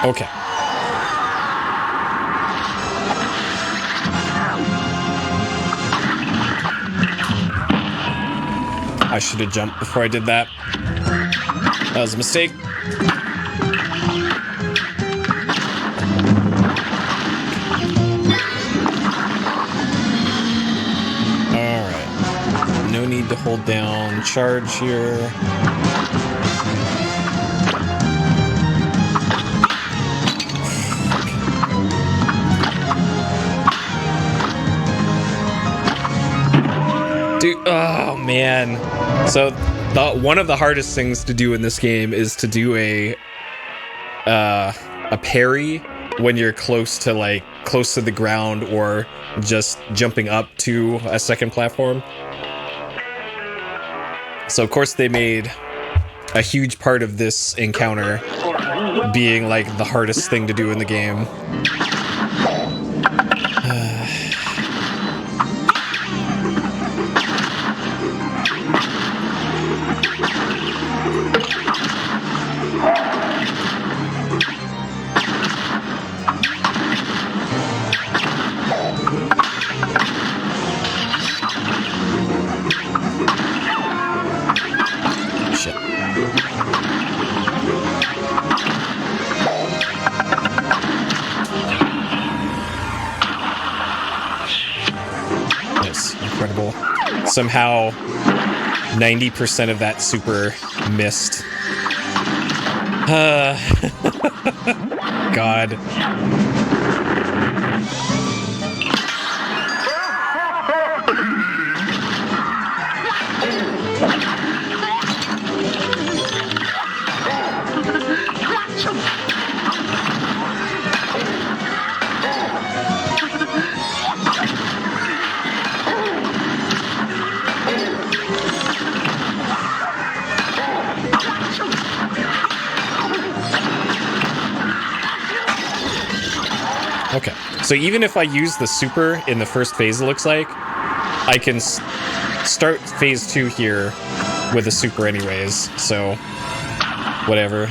Okay. I should have jumped before I did that. That was a mistake. Alright. No need to hold down charge here. Dude, oh man. So one of the hardest things to do in this game is to do a parry when you're close to the ground or just jumping up to a second platform. So of course they made a huge part of this encounter being like the hardest thing to do in the game. Somehow 90% of that super missed. God. Okay, so even if I use the super in the first phase, it looks like, I can start phase 2 here with a super anyways, so whatever.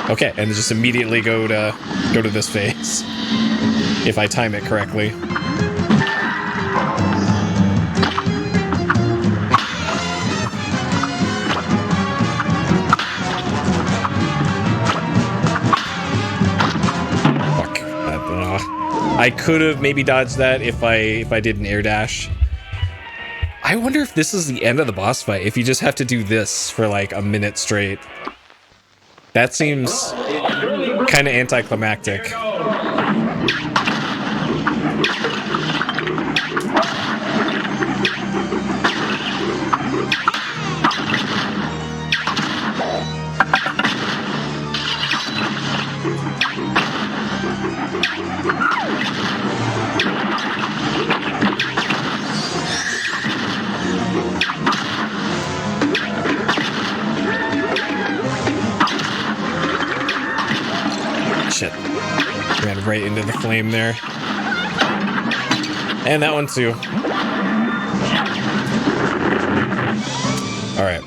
Okay, and just immediately go to this phase. If I time it correctly. Fuck. I could have maybe dodged that if I did an air dash. I wonder if this is the end of the boss fight, if you just have to do this for like a minute straight. That seems kind of anticlimactic. Shit. Ran right into the flame there. And that one too. Alright.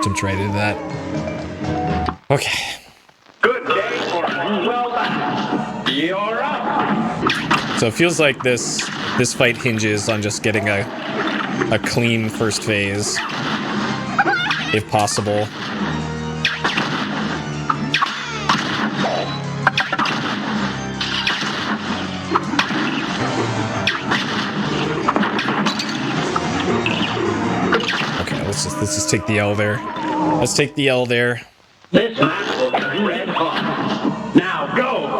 Jumped right into that. Okay. Good day for well done. You're up. So it feels like this fight hinges on just getting a clean first phase, if possible. Okay, let's just take the L there. Let's take the L there. This map will turn red hot. Now go.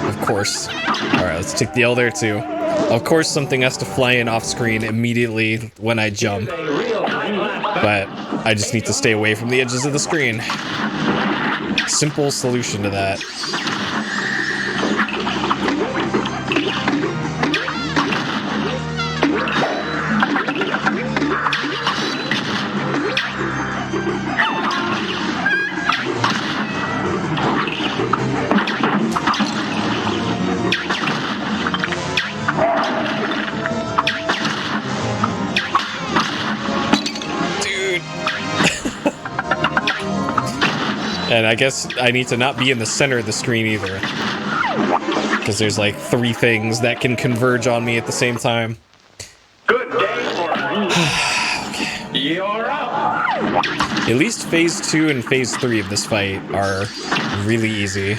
Of course. Alright, let's take the L there too. Of course something has to fly in off screen immediately when I jump. But I just need to stay away from the edges of the screen. Simple solution to that. And I guess I need to not be in the center of the screen either. Because there's like 3 things that can converge on me at the same time. Good day for okay. You're up. At least phase 2 and phase 3 of this fight are really easy.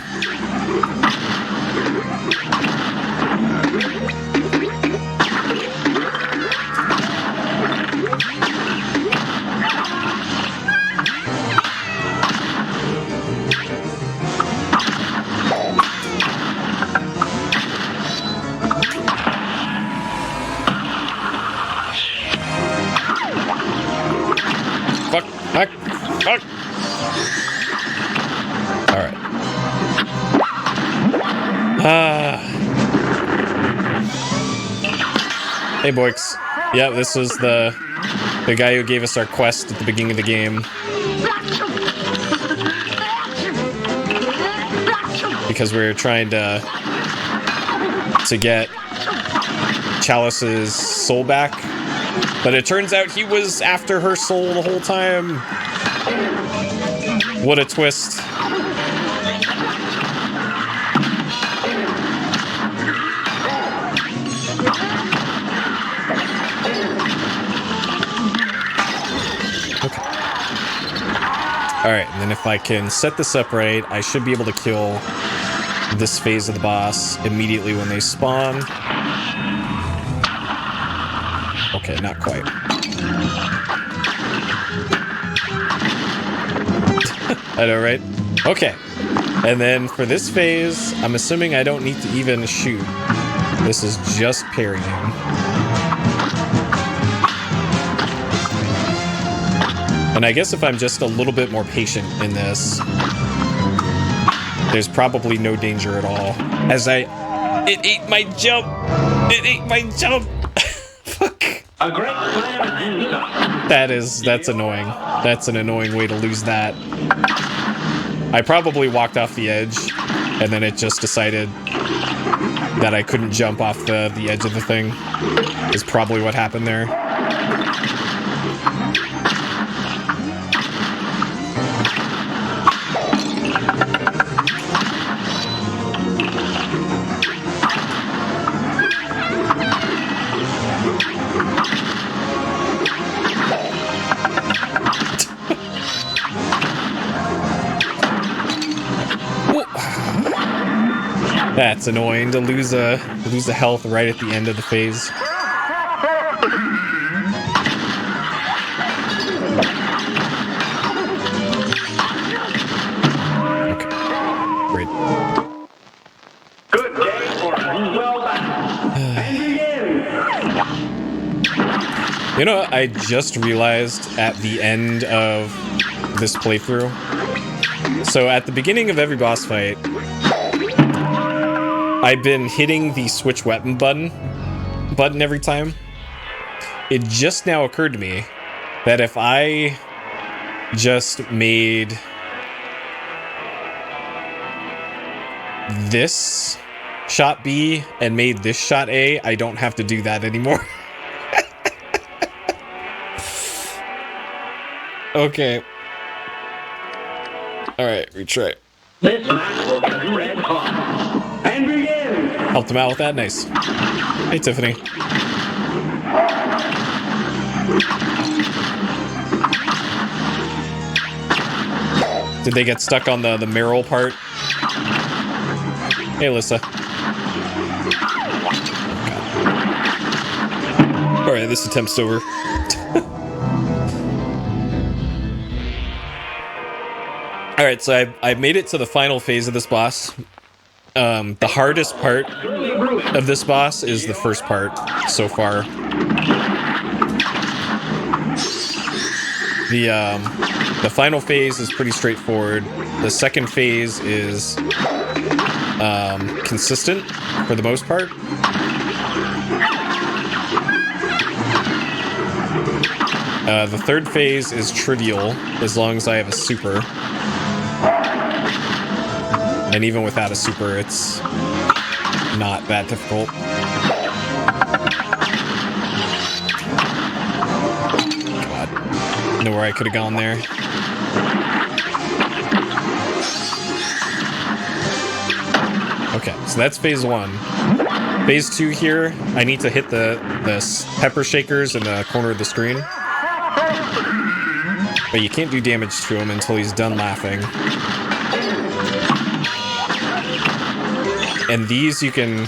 Fuck. Alright. Hey, Boix. Yeah, this was the guy who gave us our quest at the beginning of the game. Because we were trying to get Chalice's soul back. But it turns out he was after her soul the whole time. What a twist. Okay. Alright, and then if I can set this up right, I should be able to kill this phase of the boss immediately when they spawn. Okay, not quite. I know, right? Okay. And then for this phase, I'm assuming I don't need to even shoot. This is just parrying. And I guess if I'm just a little bit more patient in this, there's probably no danger at all. It ate my jump! It ate my jump! Fuck. A great plan and then some. That's annoying. That's an annoying way to lose that. I probably walked off the edge, and then it just decided that I couldn't jump off the edge of the thing. Is probably what happened there. That's annoying to lose a health right at the end of the phase. Okay, great. Good day for well done. And begin. You know what I just realized at the end of this playthrough? So at the beginning of every boss fight, I've been hitting the switch weapon button every time. It just now occurred to me that if I just made this shot B and made this shot A, I don't have to do that anymore. Okay. Alright, retry. This match will get red hot. And begin. Helped him out with that. Nice. Hey, Tiffany. Did they get stuck on the Meryl part? Hey, Alyssa. Alright, this attempt's over. Alright, so I've made it to the final phase of this boss. The hardest part of this boss is the first part so far. The final phase is pretty straightforward. The second phase is consistent for the most part. The third phase is trivial as long as I have a super. And even without a super, it's not that difficult. God. Know where I could have gone there. Okay, so that's phase one. Phase two here, I need to hit the pepper shakers in the corner of the screen. But you can't do damage to him until he's done laughing. And these you can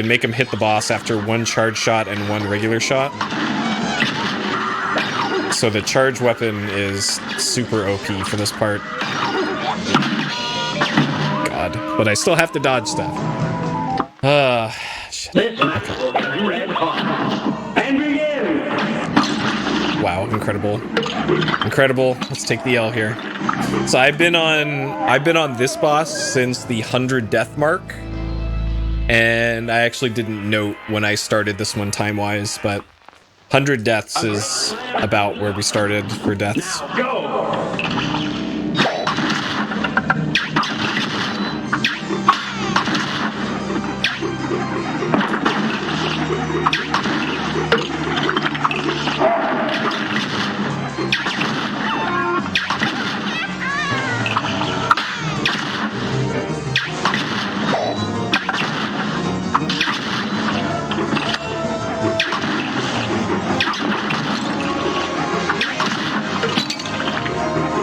make him hit the boss after one charge shot and one regular shot. So the charge weapon is super OP for this part. God, but I still have to dodge stuff. Shit. This match will get red hot. And begin. Wow, incredible. Incredible. Let's take the L here. So I've been on this boss since the 100 death mark, and I actually didn't note when I started this one time-wise, but 100 deaths is about where we started for deaths. Now go.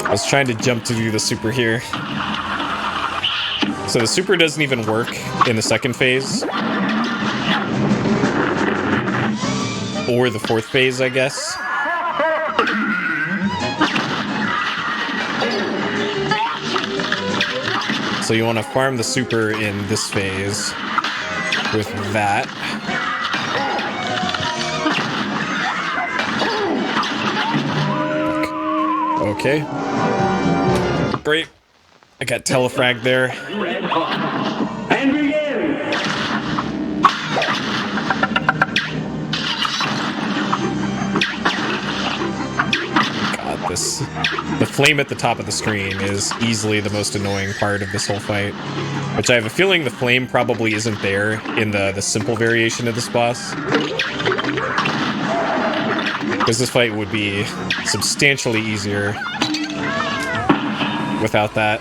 I was trying to jump to do the super here. So the super doesn't even work in the second phase. Or the fourth phase, I guess. So you want to farm the super in this phase with that. Okay. Great. I got telefrag there. Red hot. And begin. God, the flame at the top of the screen is easily the most annoying part of this whole fight. Which I have a feeling the flame probably isn't there in the simple variation of this boss. Because this fight would be substantially easier without that.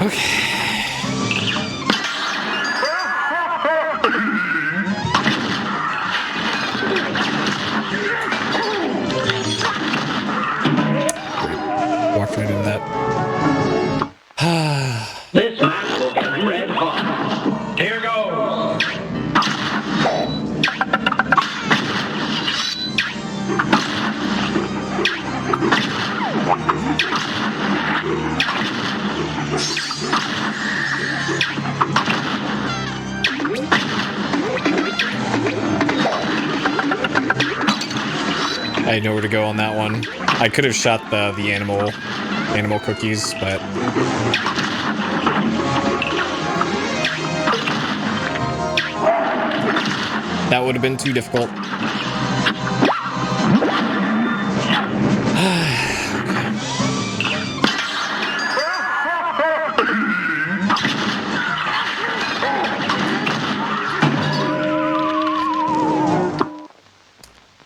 Okay. Walked right into that. This match will get red hot. Here goes. I know where to go on that one. I could have shot the animal cookies, but that would have been too difficult.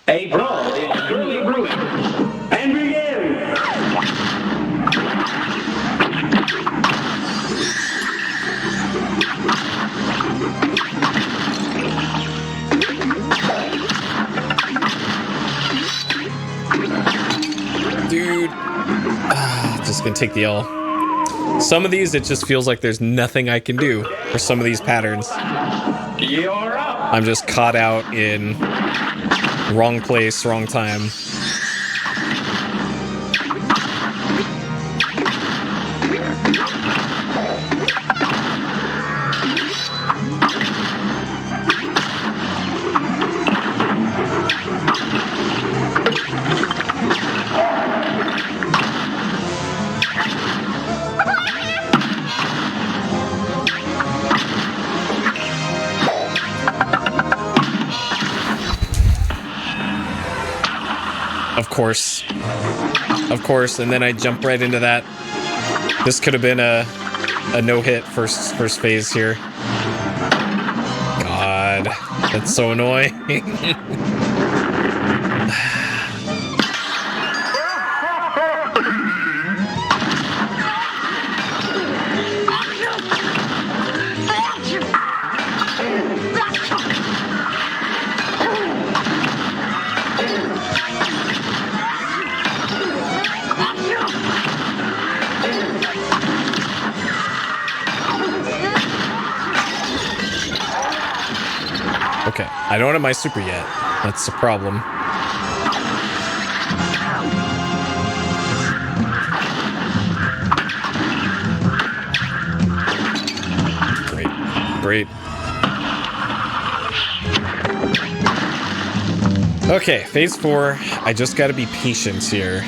A brawl is surely brewing. And begin. Dude. Just gonna take the L. Some of these, it just feels like there's nothing I can do for some of these patterns. You're up. I'm just caught out in wrong place, wrong time. Of course, and then I jump right into that. This could have been a no-hit first phase here. God, that's so annoying. Okay, I don't have my super yet. That's the problem. Great. Okay, phase 4. I just gotta be patient here.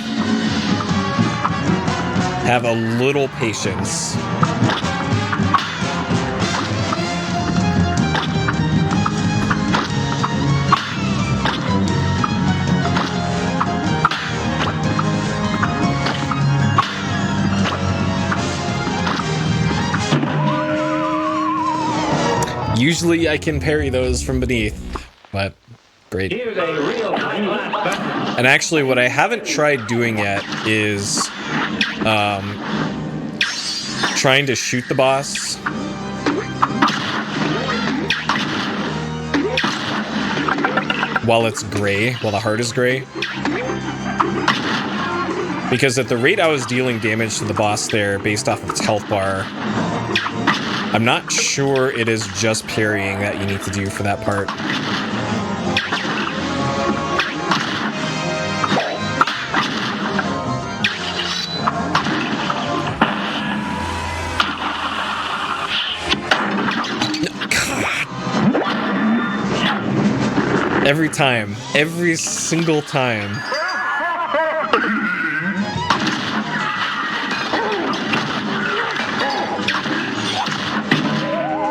Have a little patience. Usually I can parry those from beneath, but great. Here's a real-time last. And actually what I haven't tried doing yet is trying to shoot the boss while it's gray, while the heart is gray. Because at the rate I was dealing damage to the boss there based off of its health bar, I'm not sure it is just parrying that you need to do for that part. Every time. Every single time.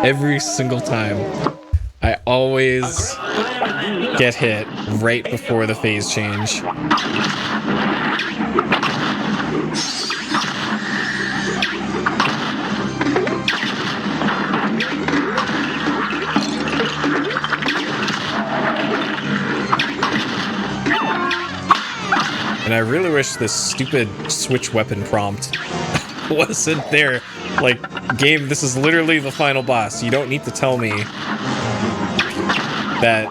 Every single time. I always get hit right before the phase change. And I really wish this stupid switch weapon prompt wasn't there. Like, game, this is literally the final boss. You don't need to tell me that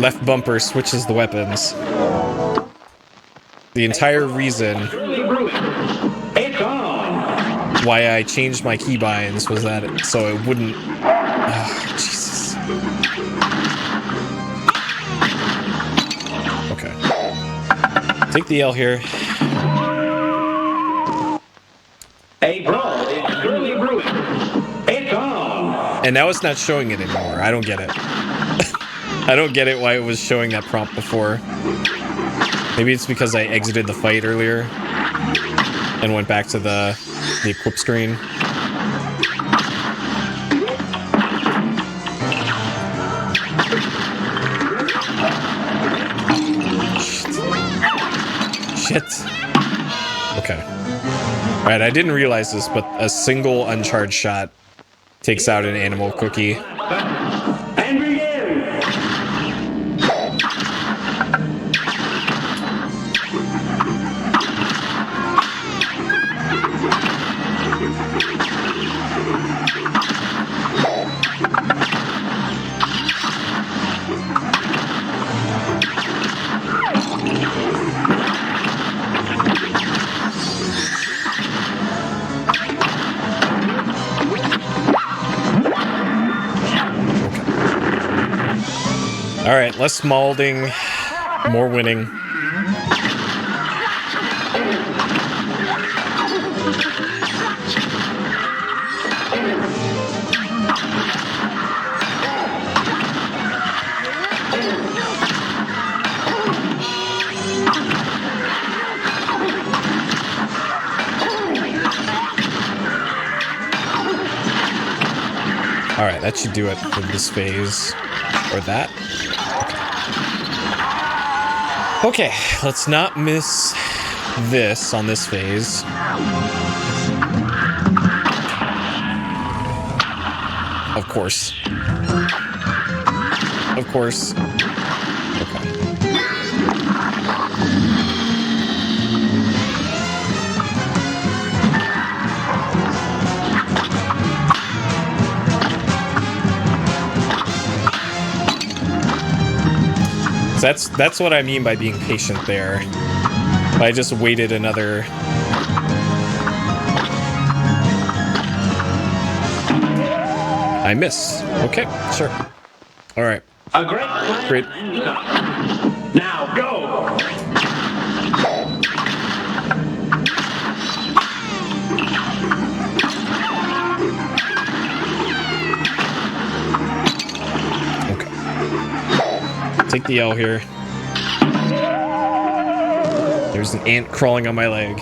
left bumper switches the weapons. The entire reason why I changed my keybinds was that so it wouldn't... Oh, Jesus. Okay. Take the L here. A brawl is surely brewing. It's on. And now it's not showing it anymore. I don't get it. I don't get it why it was showing that prompt before. Maybe it's because I exited the fight earlier and went back to the equip screen. Shit. Okay. Alright, I didn't realize this, but a single uncharged shot takes out an animal cookie. And begin. Alright, less maulding, more winning. Alright, that should do it for this phase. Or that. Okay, let's not miss this on this phase. Of course. Of course. Okay. That's what I mean by being patient there. I just waited another... I missed. Okay, sure. Alright. A great plan. Great. Now go. Take the L here. There's an ant crawling on my leg.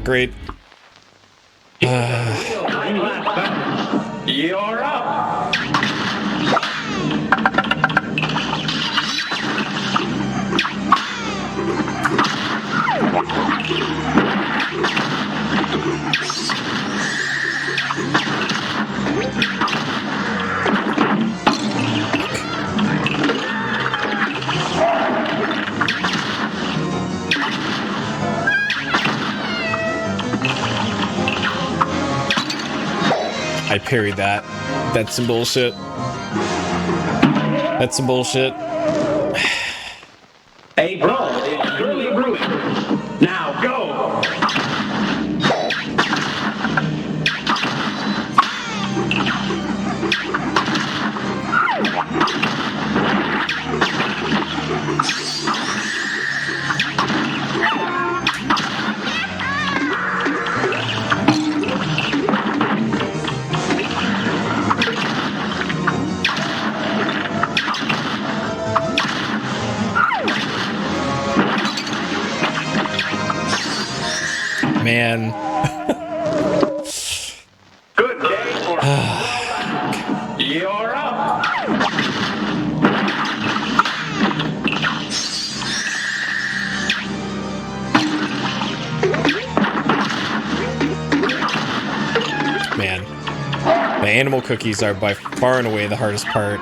Great. You're up. I parried that. That's some bullshit. That's some bullshit. A brawl is surely brewing. Now go. Man. Good day for You're up. Man. The animal cookies are by far and away the hardest part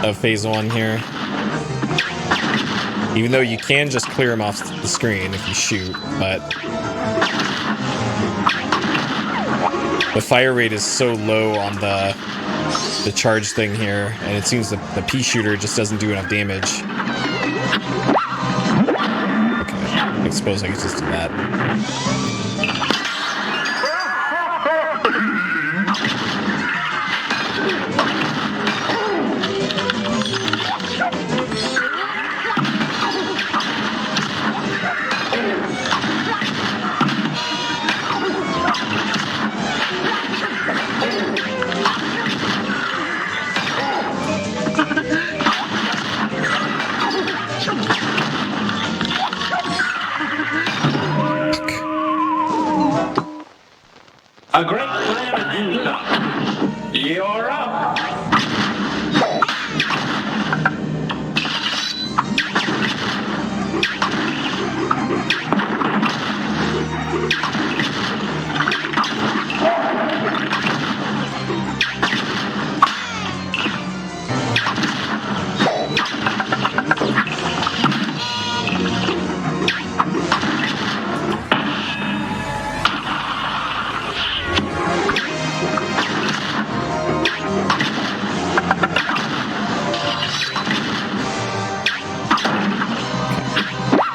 of phase 1 here. Even though you can just clear them off the screen if you shoot, but the fire rate is so low on the charge thing here, and it seems that the pea shooter just doesn't do enough damage. Okay, I suppose I could just do that. A great slam and then some. You're up.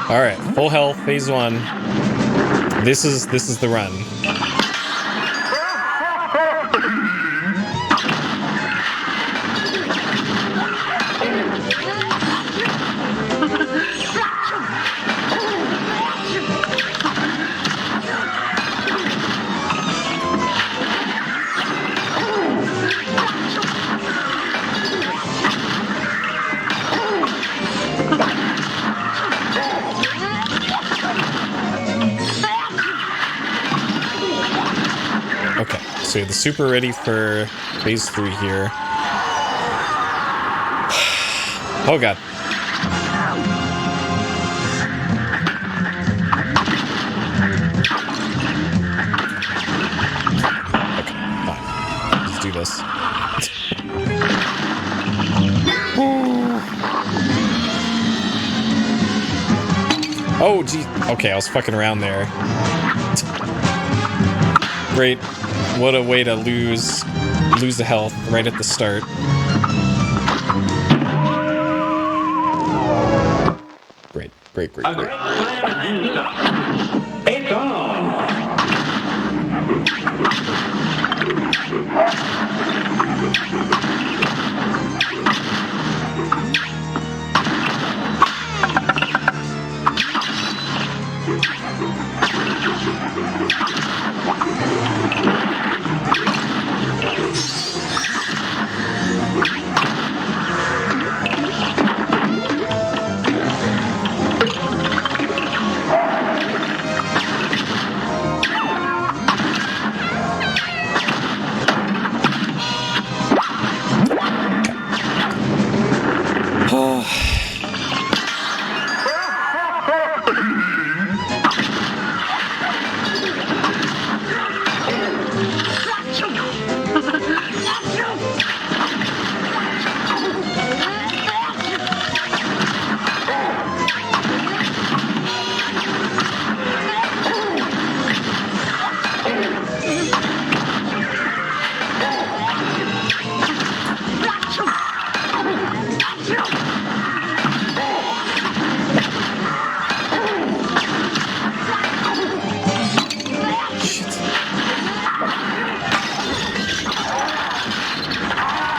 All right, full health, phase 1. This is the run. Okay, so the super ready for phase 3 here. Oh god. Okay, fine. Let's do this. Oh, gee. Okay, I was fucking around there. Great. What a way to lose the health right at the start. Great. A great slam and then some. It's on.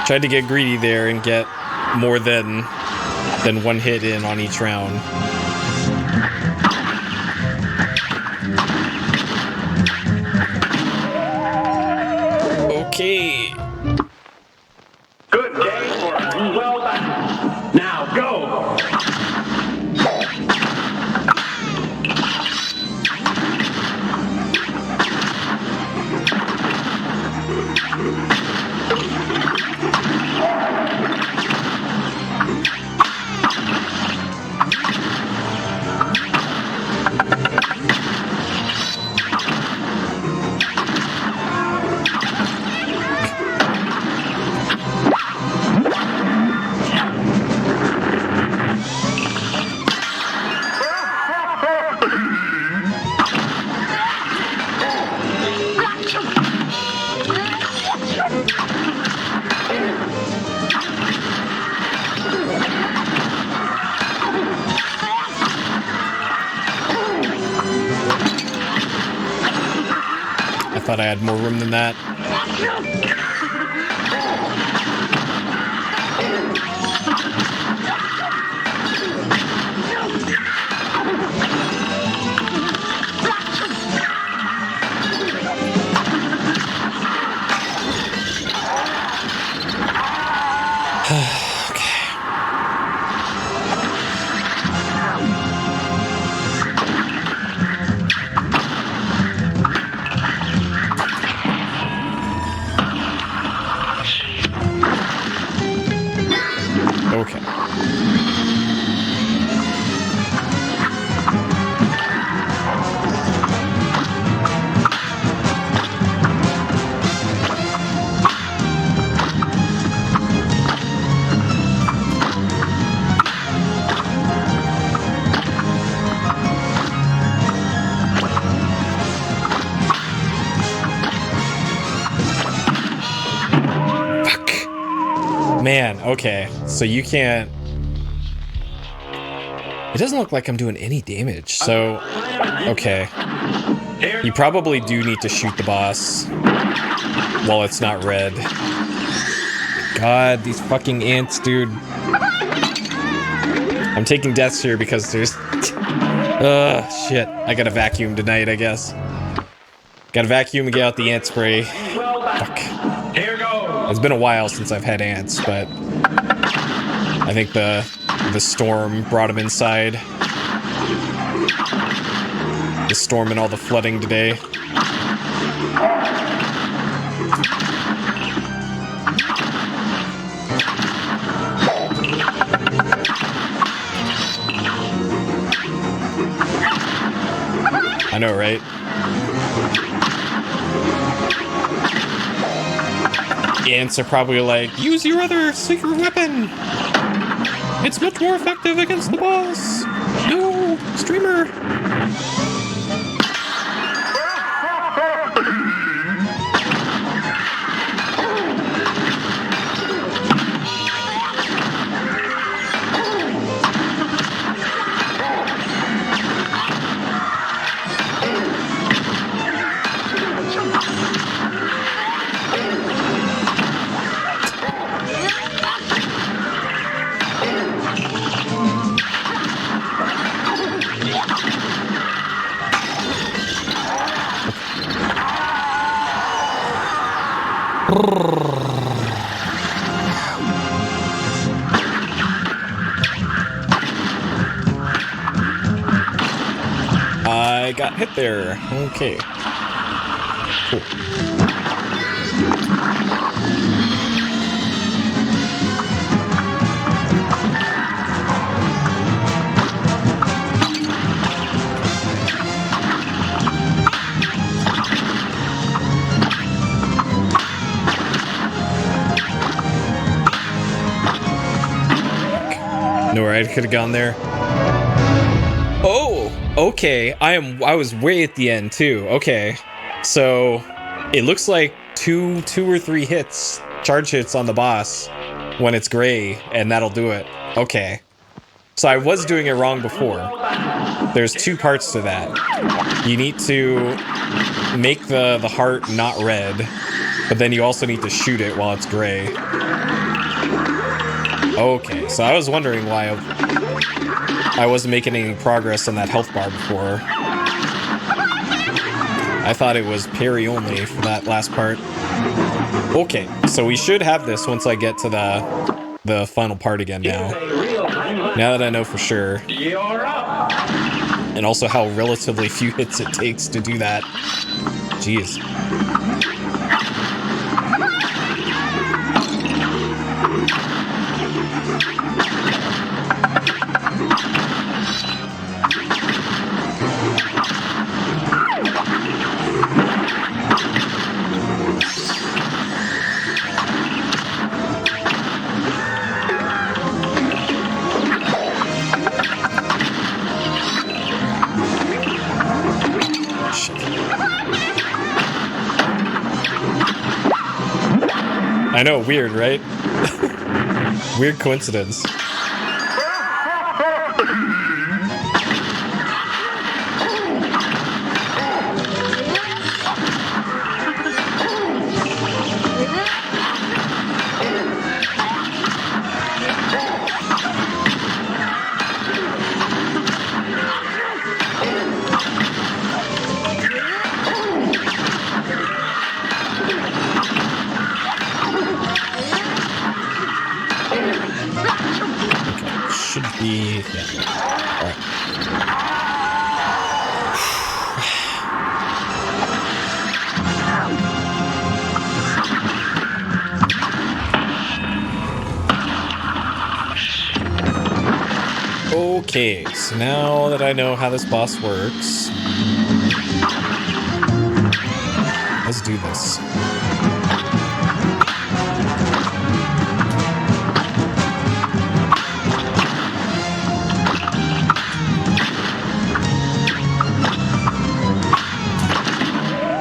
Tried to get greedy there and get more than one hit in on each round. Okay. Good day for well done. Now go. thought I had more room than that. Okay. Man, okay. So you can't... It doesn't look like I'm doing any damage, so... Okay. You probably do need to shoot the boss while it's not red. God, these fucking ants, dude. I'm taking deaths here because there's... shit. I gotta vacuum tonight, I guess. Gotta vacuum and get out the ant spray. Fuck. Here goes. It's been a while since I've had ants, but I think the storm brought them inside. The storm and all the flooding today. I know, right? Ants are probably like, use your other secret weapon! It's much more effective against the boss! No! Streamer! I got hit there. Okay. Cool. No, I could have gone there. Oh, okay. I was way at the end too. Okay, so it looks like two or three hits, charge hits on the boss when it's gray, and that'll do it. Okay, so I was doing it wrong before. There's two parts to that. You need to make the heart not red, but then you also need to shoot it while it's gray. Okay, so I was wondering why I wasn't making any progress on that health bar before. I thought it was parry only for that last part. Okay, so we should have this once I get to the final part again now. Now that I know for sure. You're up. And also how relatively few hits it takes to do that. Jeez. I know, weird, right? Weird coincidence. Okay, so now that I know how this boss works, let's do this.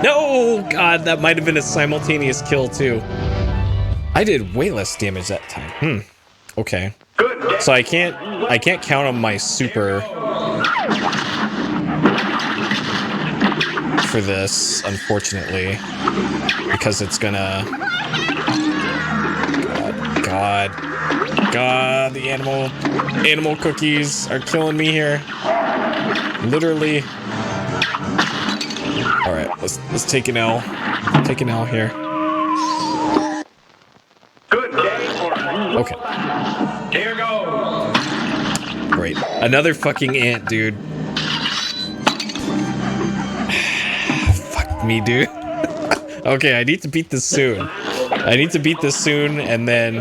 No! God, that might have been a simultaneous kill, too. I did way less damage that time. Okay. So I can't count on my super for this, unfortunately, because it's gonna... God, the animal cookies are killing me here. Literally. All right, let's take an L. Take an L here. Good day for Okay. Here goes. Great. Another fucking ant, dude. Fuck me, dude. Okay, I need to beat this soon. And then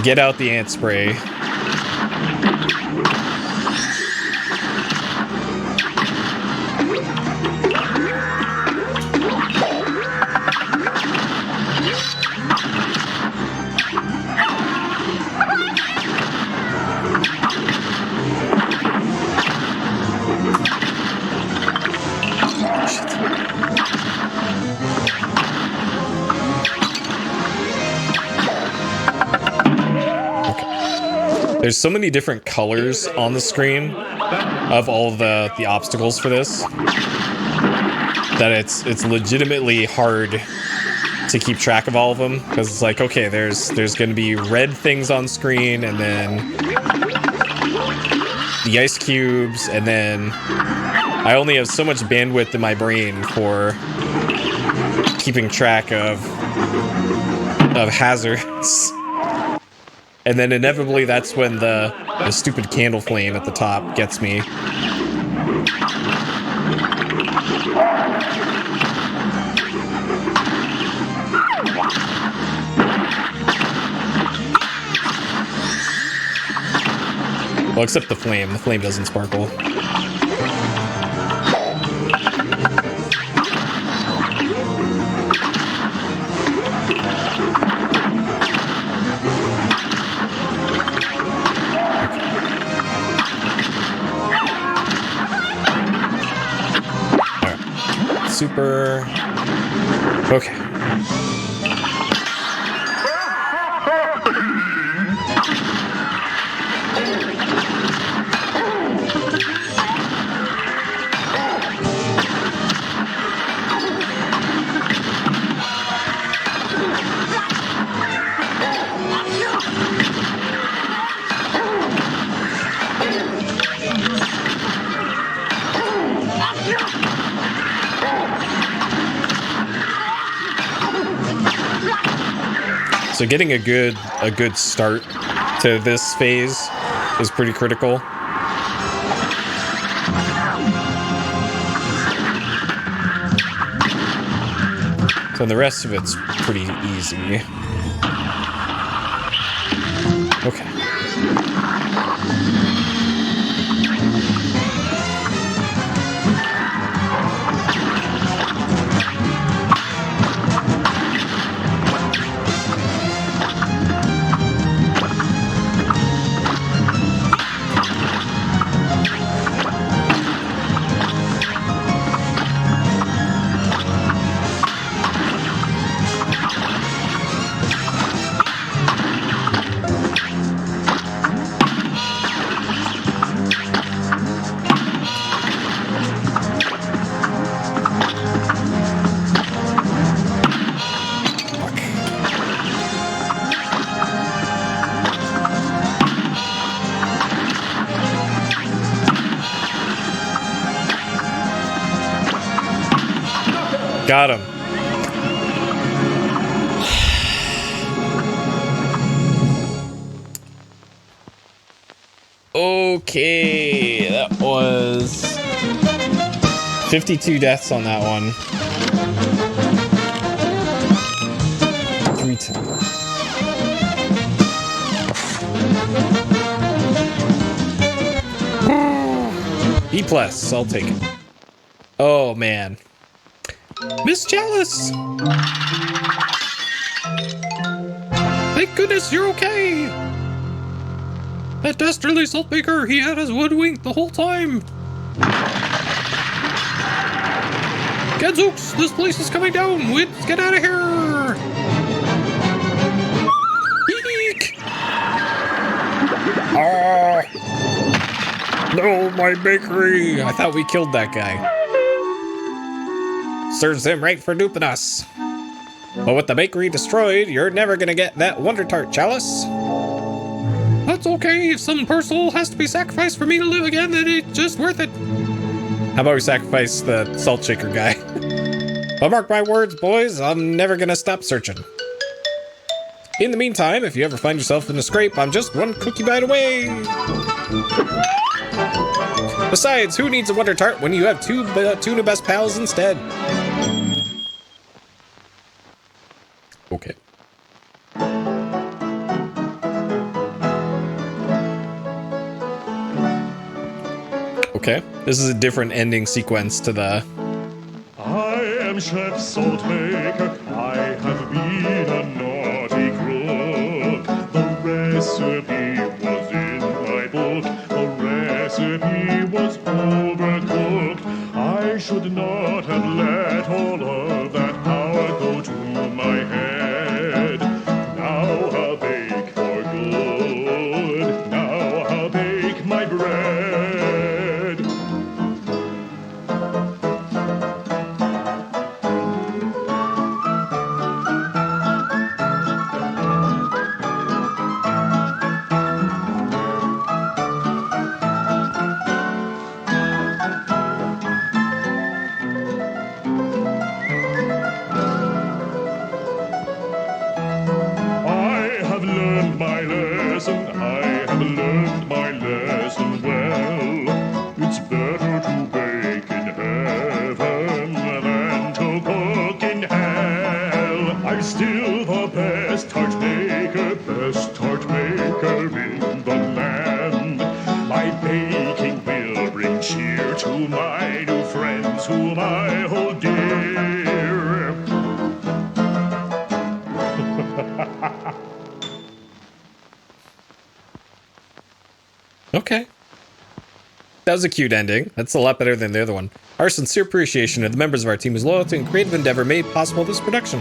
get out the ant spray. There's so many different colors on the screen of all the obstacles for this that it's legitimately hard to keep track of all of them, because it's like, okay, there's going to be red things on screen, and then the ice cubes, and then I only have so much bandwidth in my brain for keeping track of hazards. And then inevitably, that's when the stupid candle flame at the top gets me. Well, except the flame. The flame doesn't sparkle. Super. Okay. So getting a good start to this phase is pretty critical. So the rest of it's pretty easy. Okay. Got him. Okay, that was 52 deaths on that one. 310. B+, I'll take it. Oh, man. Miss Chalice! Thank goodness you're okay! That dastardly saltbaker, he had us hoodwinked the whole time! Gadzooks, this place is coming down! Let's get out of here! Eek! Ah! No, my bakery! I thought we killed that guy. Serves him right for duping us. But with the bakery destroyed, you're never gonna get that Wonder Tart, Chalice. That's okay. If some poor soul has to be sacrificed for me to live again, then it's just worth it. How about we sacrifice the salt shaker guy? But mark my words, boys, I'm never gonna stop searching. In the meantime, if you ever find yourself in a scrape, I'm just one cookie bite away. Besides, who needs a Wonder Tart when you have two tuna best pals instead? Okay. Okay, this is a different ending sequence to the... I am Chef Saltmaker, I have been a naughty cook. The recipe was in my book, the recipe was overcooked. I should not have let all of that power go to my head. Now I'll bake for good, now I'll bake my bread. Okay. That was a cute ending. That's a lot better than the other one. Our sincere appreciation of the members of our team whose loyalty and creative endeavor made possible this production.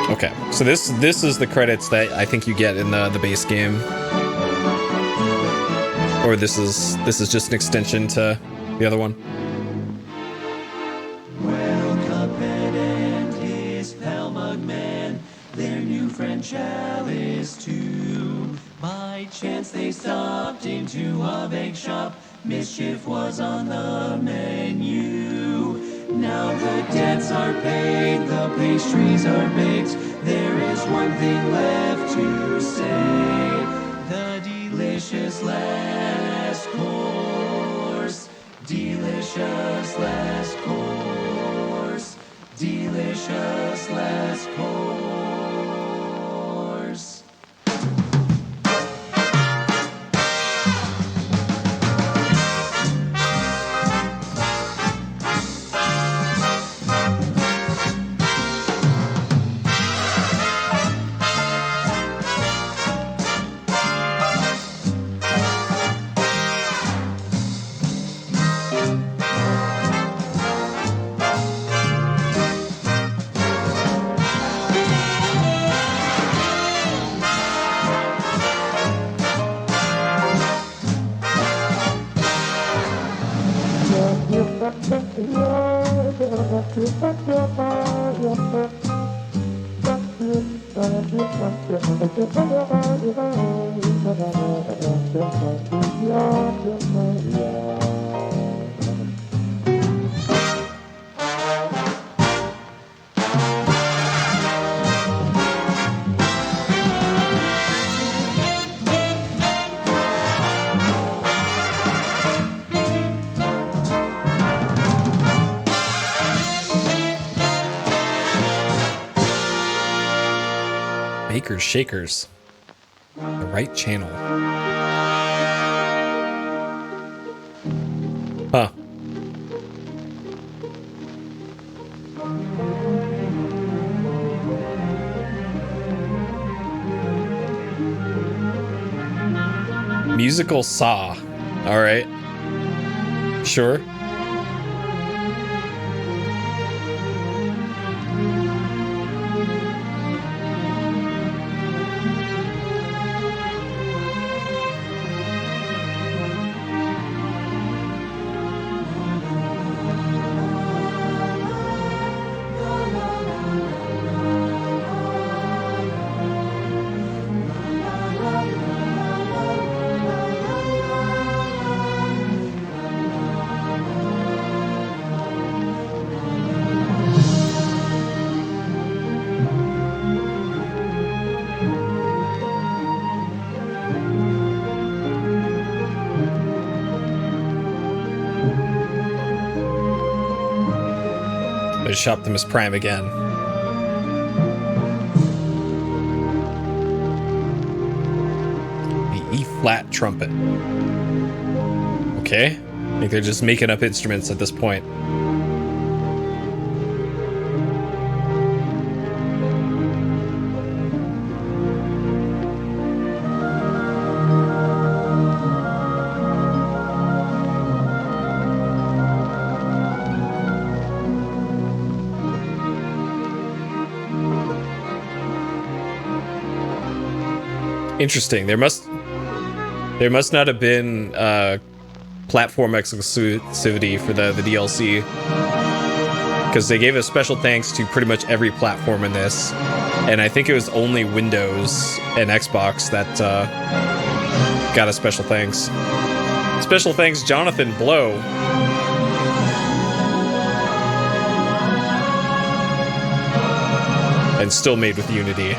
Okay, so this is the credits that I think you get in the base game. Or this is just an extension to the other one. Well, Cuphead and his pal Mugman, their new friend Chalice too. By chance they stopped into a bake shop. Mischief was on the menu. Now the debts are paid, the pastries are baked. There is one thing left to say. The delicious last course. Delicious last course. Delicious last course. Shakers. The right channel. Huh. Musical Saw. All right. Sure. There's Optimus Prime again. The E-flat trumpet. Okay. I think they're just making up instruments at this point. Interesting. There must not have been platform exclusivity for the DLC, because they gave a special thanks to pretty much every platform in this, and I think it was only Windows and Xbox that got a special thanks. Special thanks, Jonathan Blow. And still made with Unity.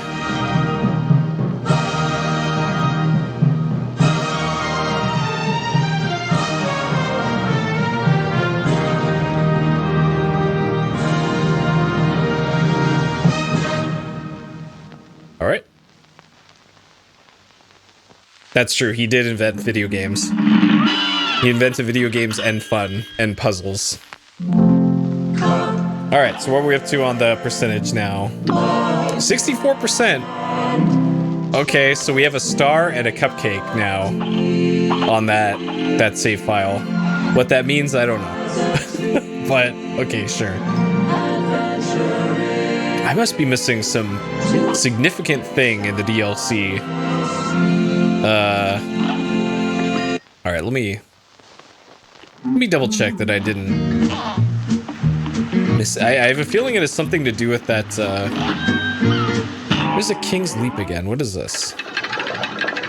All right. That's true. He did invent video games. He invented video games and fun and puzzles. All right. So what are we up to on the percentage now? 64%. Okay. So we have a star and a cupcake now on that save file. What that means, I don't know. But okay, sure. I must be missing some significant thing in the DLC. All right, let me double check that I didn't miss. I have a feeling it has something to do with that. There's a King's Leap again. What is this?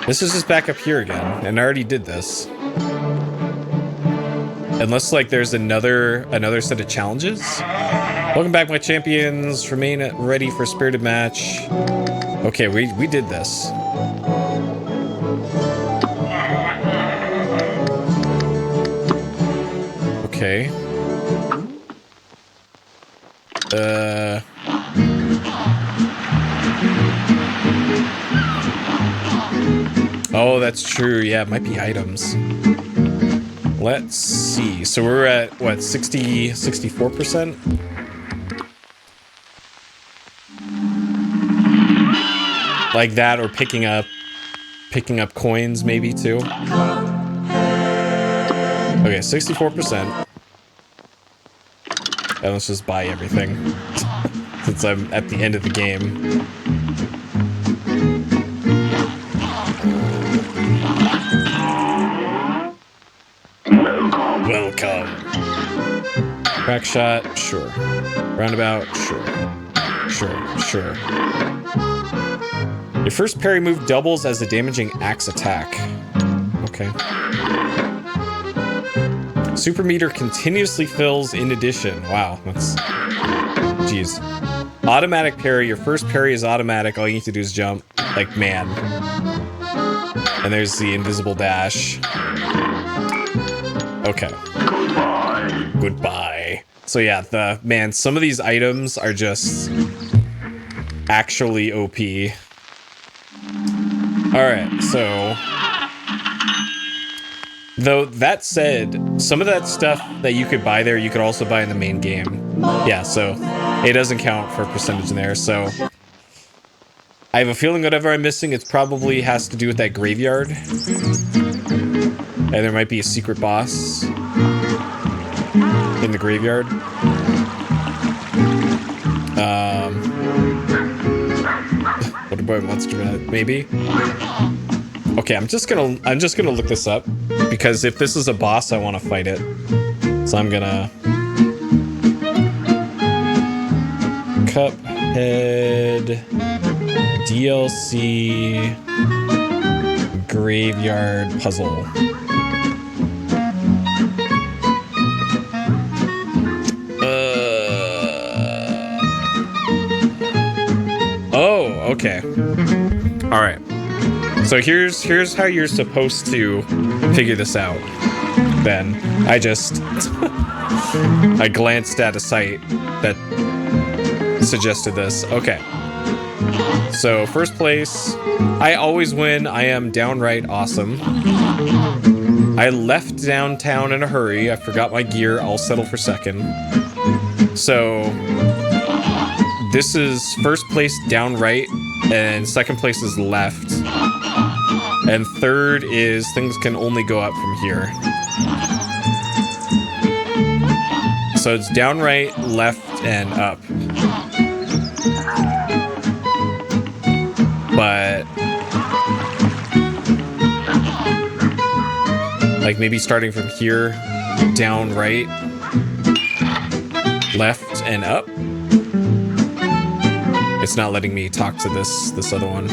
This is just back up here again, and I already did this. Unless like there's another set of challenges. Welcome back, my champions. Remain ready for spirited match. Okay, we did this. Okay. Oh, that's true. Yeah, it might be items. Let's see. So we're at what, 64%? Like that, or picking up coins maybe too. Okay, 64%. And let's just buy everything since I'm at the end of the game. Welcome. Crack shot, sure. Roundabout, sure. Your first parry move doubles as a damaging axe attack. Okay. Super meter continuously fills in addition. Wow, that's... Jeez. Automatic parry. Your first parry is automatic. All you need to do is jump. Like, man. And there's the invisible dash. Okay. Goodbye. So yeah, some of these items are just actually OP. Alright, so... Though, that said, some of that stuff that you could buy there, you could also buy in the main game. Yeah, so it doesn't count for percentage in there, so... I have a feeling whatever I'm missing, it probably has to do with that graveyard. And there might be a secret boss in the graveyard. What about monster? Maybe. Okay, I'm just gonna look this up because if this is a boss, I want to fight it. So I'm gonna Cuphead DLC graveyard puzzle. Oh, okay. All right. So here's how you're supposed to figure this out. Then I glanced at a site that suggested this. Okay. So first place, I always win. I am downright awesome. I left downtown in a hurry. I forgot my gear. I'll settle for second. So this is first place downright, and second place is left. And third is things can only go up from here. So it's downright, left, and up. But like maybe starting from here, down, right, left, and up. It's not letting me talk to this other one.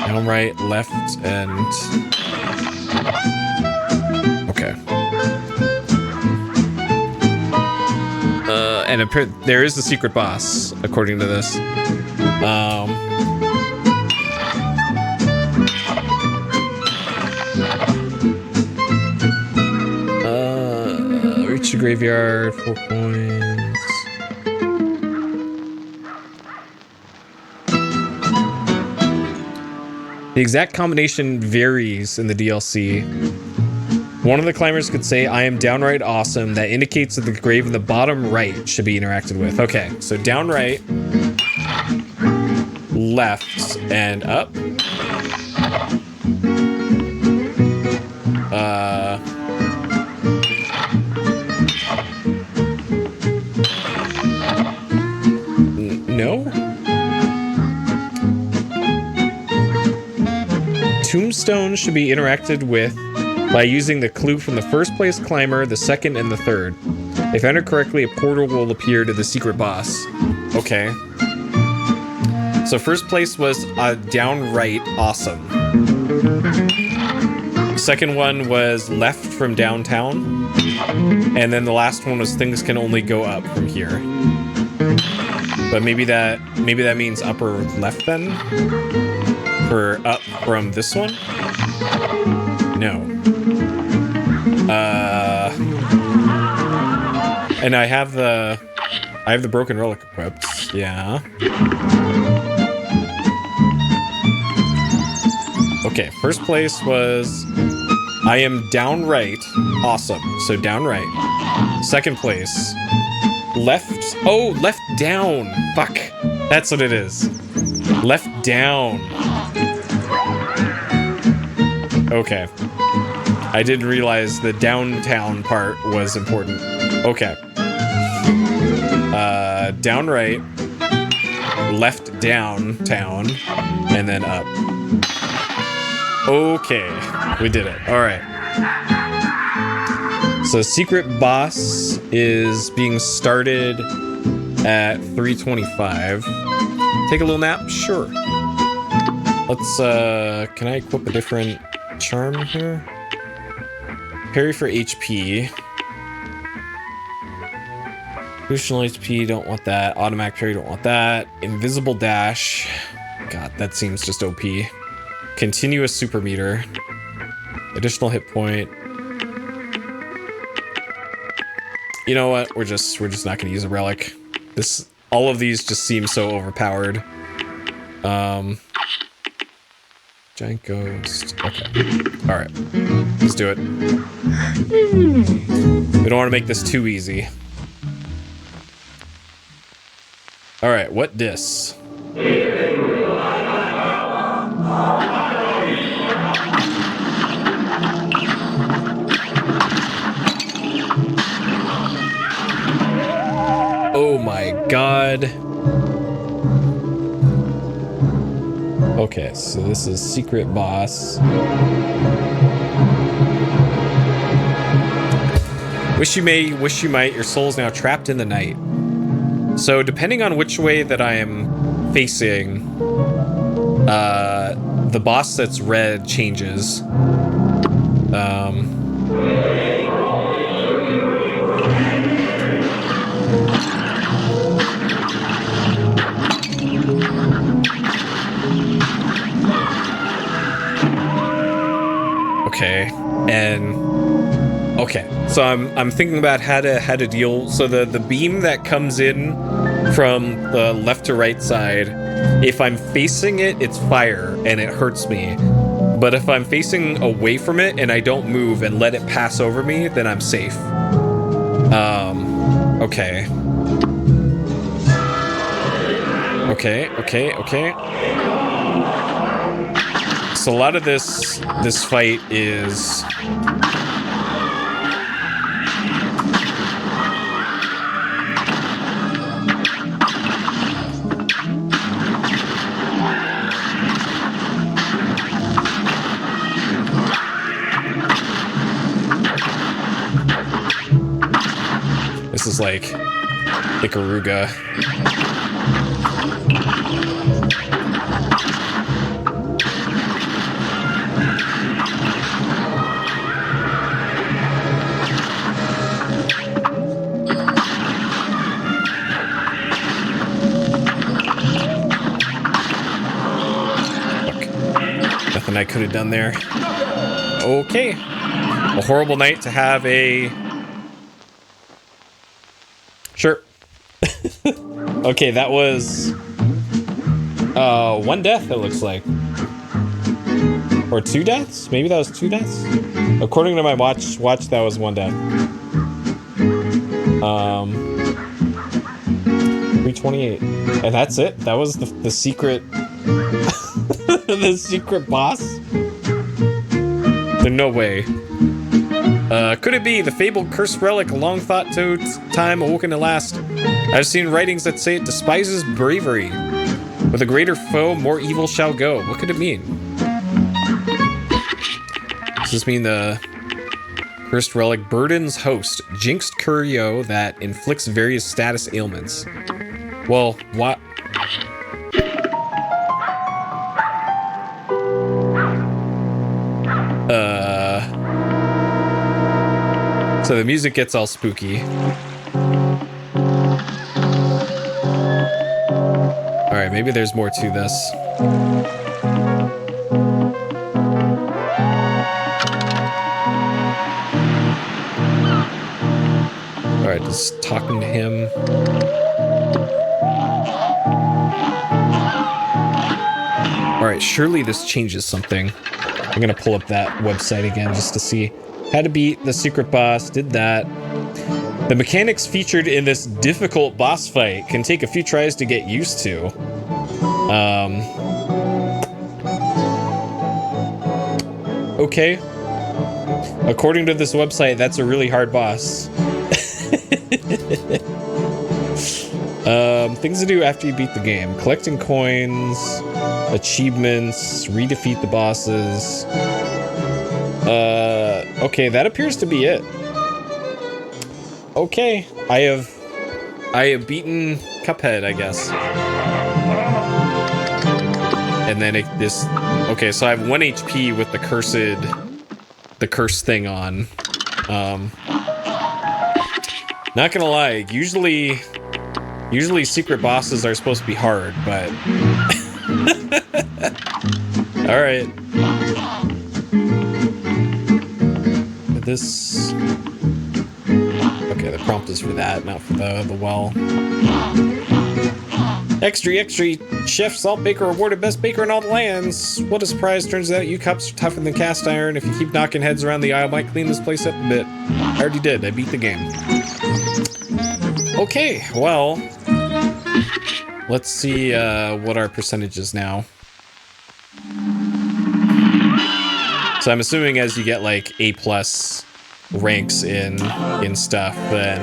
Down, right, left, and okay. And there is a secret boss according to this. Reach the graveyard, 4 points. The exact combination varies in the DLC. One of the climbers could say, I am downright awesome. That indicates that the grave in the bottom right should be interacted with. Okay, so down right, left, and up. No? Tombstones should be interacted with by using the clue from the first place climber, the second, and the third. If entered correctly, a portal will appear to the secret boss. Okay. So first place was downright awesome. Second one was left from downtown. And then the last one was things can only go up from here. But maybe that means upper left then? For up from this one? No. And I have the broken relic equipped. Yeah. Okay, first place was I am downright awesome. So downright. Second place. Left. Oh, left down. Fuck. That's what it is. Left down. Okay. I didn't realize the downtown part was important. Okay. Down right, left downtown, and then up. Okay, we did it. All right. So secret boss is being started at 3:25. Take a little nap? Sure. Let's, can I equip a different charm here? Parry for HP. Additional HP, don't want that. Automatic parry, don't want that. Invisible dash. God, that seems just OP. Continuous super meter. Additional hit point. You know what? We're just not gonna use a relic. All of these just seem so overpowered. Giant ghost. Okay. All right. Let's do it. We don't want to make this too easy. All right. What dis? Oh my god. Okay, so this is secret boss. Wish you may, wish you might, your soul's now trapped in the night. So depending on which way that I am facing, the boss that's red changes. Okay, and okay, so I'm thinking about how to deal. So the beam that comes in from the left to right side, if I'm facing it, it's fire and it hurts me. But if I'm facing away from it and I don't move and let it pass over me, then I'm safe. Okay. Okay. So a lot of this fight is like Ikaruga. Nothing I could have done there. Okay. A horrible night to have a... Sure. Okay, that was... one death, it looks like. Or 2 deaths? Maybe that was 2 deaths? According to my watch, that was 1 death. 328. And that's it? That was the secret... the secret boss? There's no way. Could it be the fabled cursed relic, a long thought to time awoken at last? I've seen writings that say it despises bravery. With a greater foe, more evil shall go. What could it mean? Does this mean the cursed relic burdens host, jinxed curio that inflicts various status ailments? Well, what? So the music gets all spooky. Alright, maybe there's more to this. Alright, just talking to him. Alright, surely this changes something. I'm gonna pull up that website again just to see. How to beat the secret boss, did that. The mechanics featured in this difficult boss fight can take a few tries to get used to. Okay. According to this website, that's a really hard boss. Things to do after you beat the game. Collecting coins, achievements, redefeat the bosses. Okay, that appears to be it. Okay, I have beaten Cuphead, I guess. And then okay, so I have 1 HP with the cursed thing on. Not gonna lie, usually secret bosses are supposed to be hard, but all right. This. Okay, the prompt is for that, not for the well. Extra, Chef Salt Baker awarded best baker in all the lands. What a surprise, turns out you cups are tougher than cast iron. If you keep knocking heads around the aisle, might clean this place up a bit. I already did, I beat the game. Okay, well, let's see what our percentage is now. So I'm assuming as you get like A+ ranks in stuff, then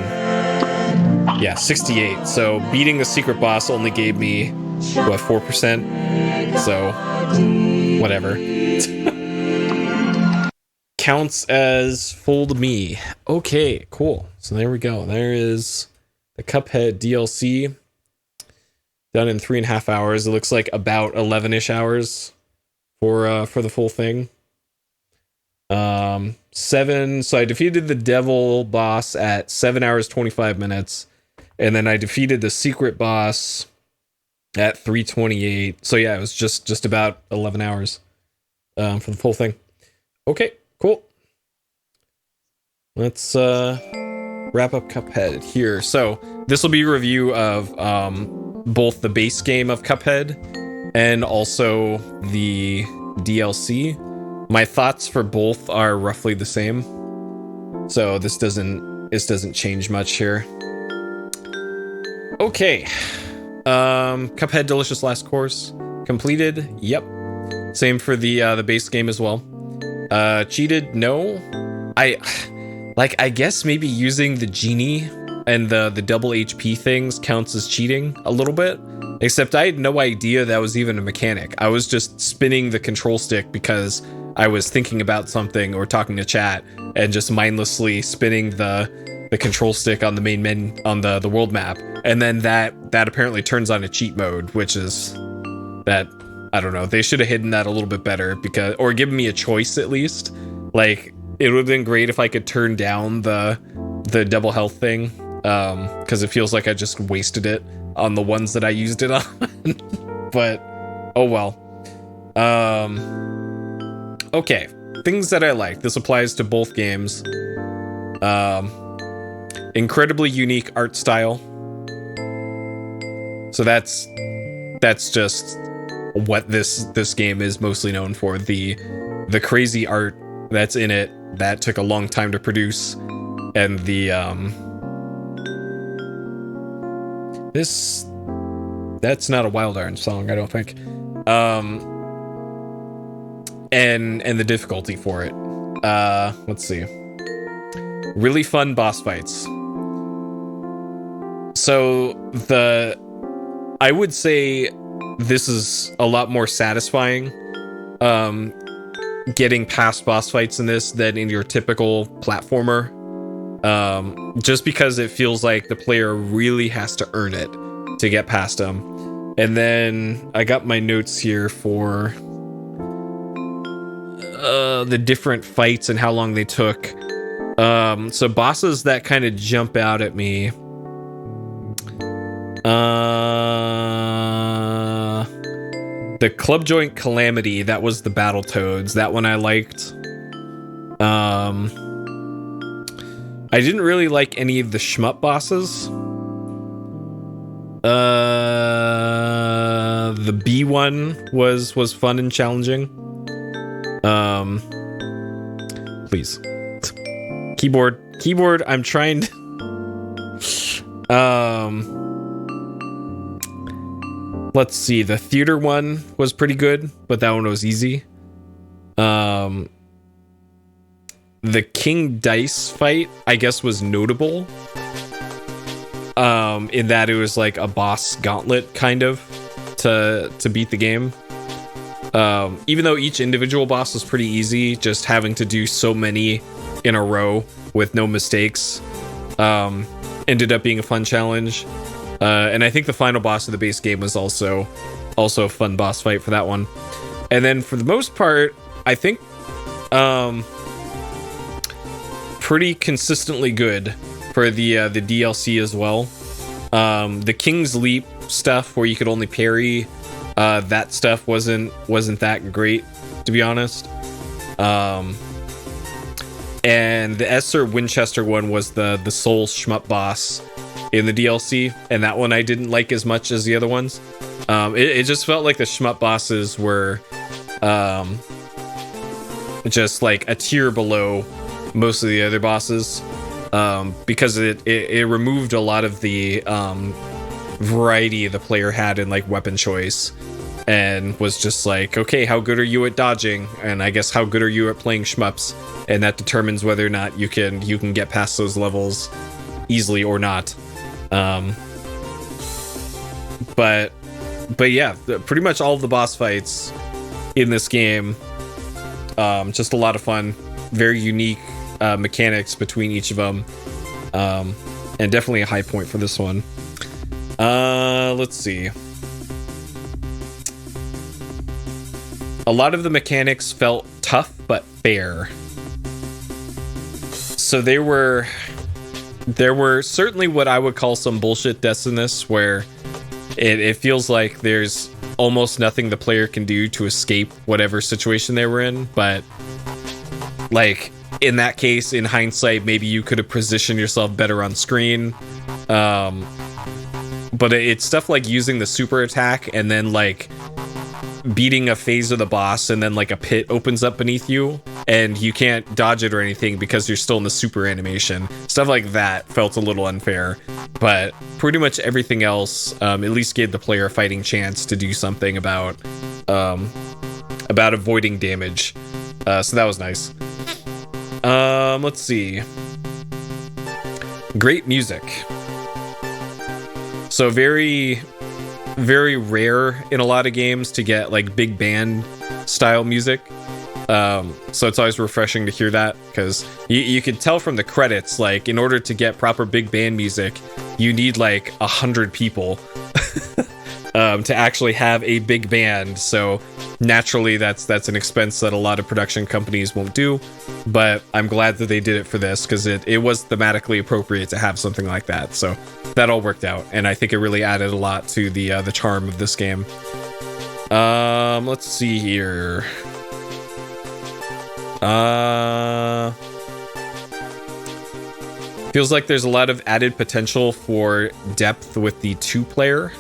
yeah, 68. So beating the secret boss only gave me what, 4%? So whatever. Counts as fooled me. Okay, cool. So there we go. There is the Cuphead DLC done in 3.5 hours. It looks like about 11-ish hours for the full thing. 7. So I defeated the devil boss at 7 hours 25 minutes, and then I defeated the secret boss at 3:28. So yeah, it was just about 11 hours for the full thing. Okay, cool. Let's wrap up Cuphead here. So this will be a review of both the base game of Cuphead and also the DLC. My thoughts for both are roughly the same, so this doesn't change much here. Okay, Cuphead Delicious Last Course completed. Yep, same for the base game as well. Cheated? No. I guess maybe using the genie and the double HP things counts as cheating a little bit. Except I had no idea that was even a mechanic. I was just spinning the control stick because I was thinking about something or talking to chat, and just mindlessly spinning the control stick on the main menu on the world map, and then that apparently turns on a cheat mode, which is that, I don't know, they should have hidden that a little bit better, because, or given me a choice at least. Like, it would have been great if I could turn down the double health thing, because it feels like I just wasted it on the ones that I used it on. But oh well. Okay, things that I like. This applies to both games. Incredibly unique art style. So that's just what this game is mostly known for. The crazy art that's in it that took a long time to produce, and that's not a Wild Iron song, I don't think. And the difficulty for it. Let's see. Really fun boss fights. So I would say this is a lot more satisfying getting past boss fights in this than in your typical platformer. Just because it feels like the player really has to earn it to get past them. And then I got my notes here for the different fights and how long they took. So bosses that kind of jump out at me. The Club Joint Calamity, that was the Battletoads. That one I liked. I didn't really like any of the shmup bosses. The B one was fun and challenging. Please. Keyboard, I'm trying to... Let's see, the theater one was pretty good, but that one was easy. The King Dice fight, I guess, was notable. In that it was like a boss gauntlet, kind of, to beat the game. Even though each individual boss was pretty easy, just having to do so many in a row with no mistakes ended up being a fun challenge. And I think the final boss of the base game was also a fun boss fight for that one. And then for the most part, I think pretty consistently good for the DLC as well. The King's Leap stuff where you could only parry, that stuff wasn't that great, to be honest. And the Esser Winchester one was the sole shmup boss in the DLC, and that one I didn't like as much as the other ones. It just felt like the shmup bosses were just like a tier below most of the other bosses, because it removed a lot of the variety the player had in like weapon choice, and was just like, okay, how good are you at dodging, and I guess how good are you at playing shmups, and that determines whether or not you can get past those levels easily or not. But yeah, pretty much all of the boss fights in this game, just a lot of fun, very unique mechanics between each of them, and definitely a high point for this one. Let's see. A lot of the mechanics felt tough but fair. So there were certainly what I would call some bullshit deaths, where it feels like there's almost nothing the player can do to escape whatever situation they were in. But like in that case, in hindsight, maybe you could have positioned yourself better on screen. But it's stuff like using the super attack and then like beating a phase of the boss, and then like a pit opens up beneath you and you can't dodge it or anything because you're still in the super animation. Stuff like that felt a little unfair, but pretty much everything else at least gave the player a fighting chance to do something about avoiding damage. So that was nice. Let's see. Great music. So very, very rare in a lot of games to get like big band style music. So it's always refreshing to hear that, because you could tell from the credits, like in order to get proper big band music, you need like 100 people to actually have a big band. So naturally that's an expense that a lot of production companies won't do, but I'm glad that they did it for this, because it was thematically appropriate to have something like that. So that all worked out, and I think it really added a lot to the charm of this game. Let's see here. Feels like there's a lot of added potential for depth with the 2-player.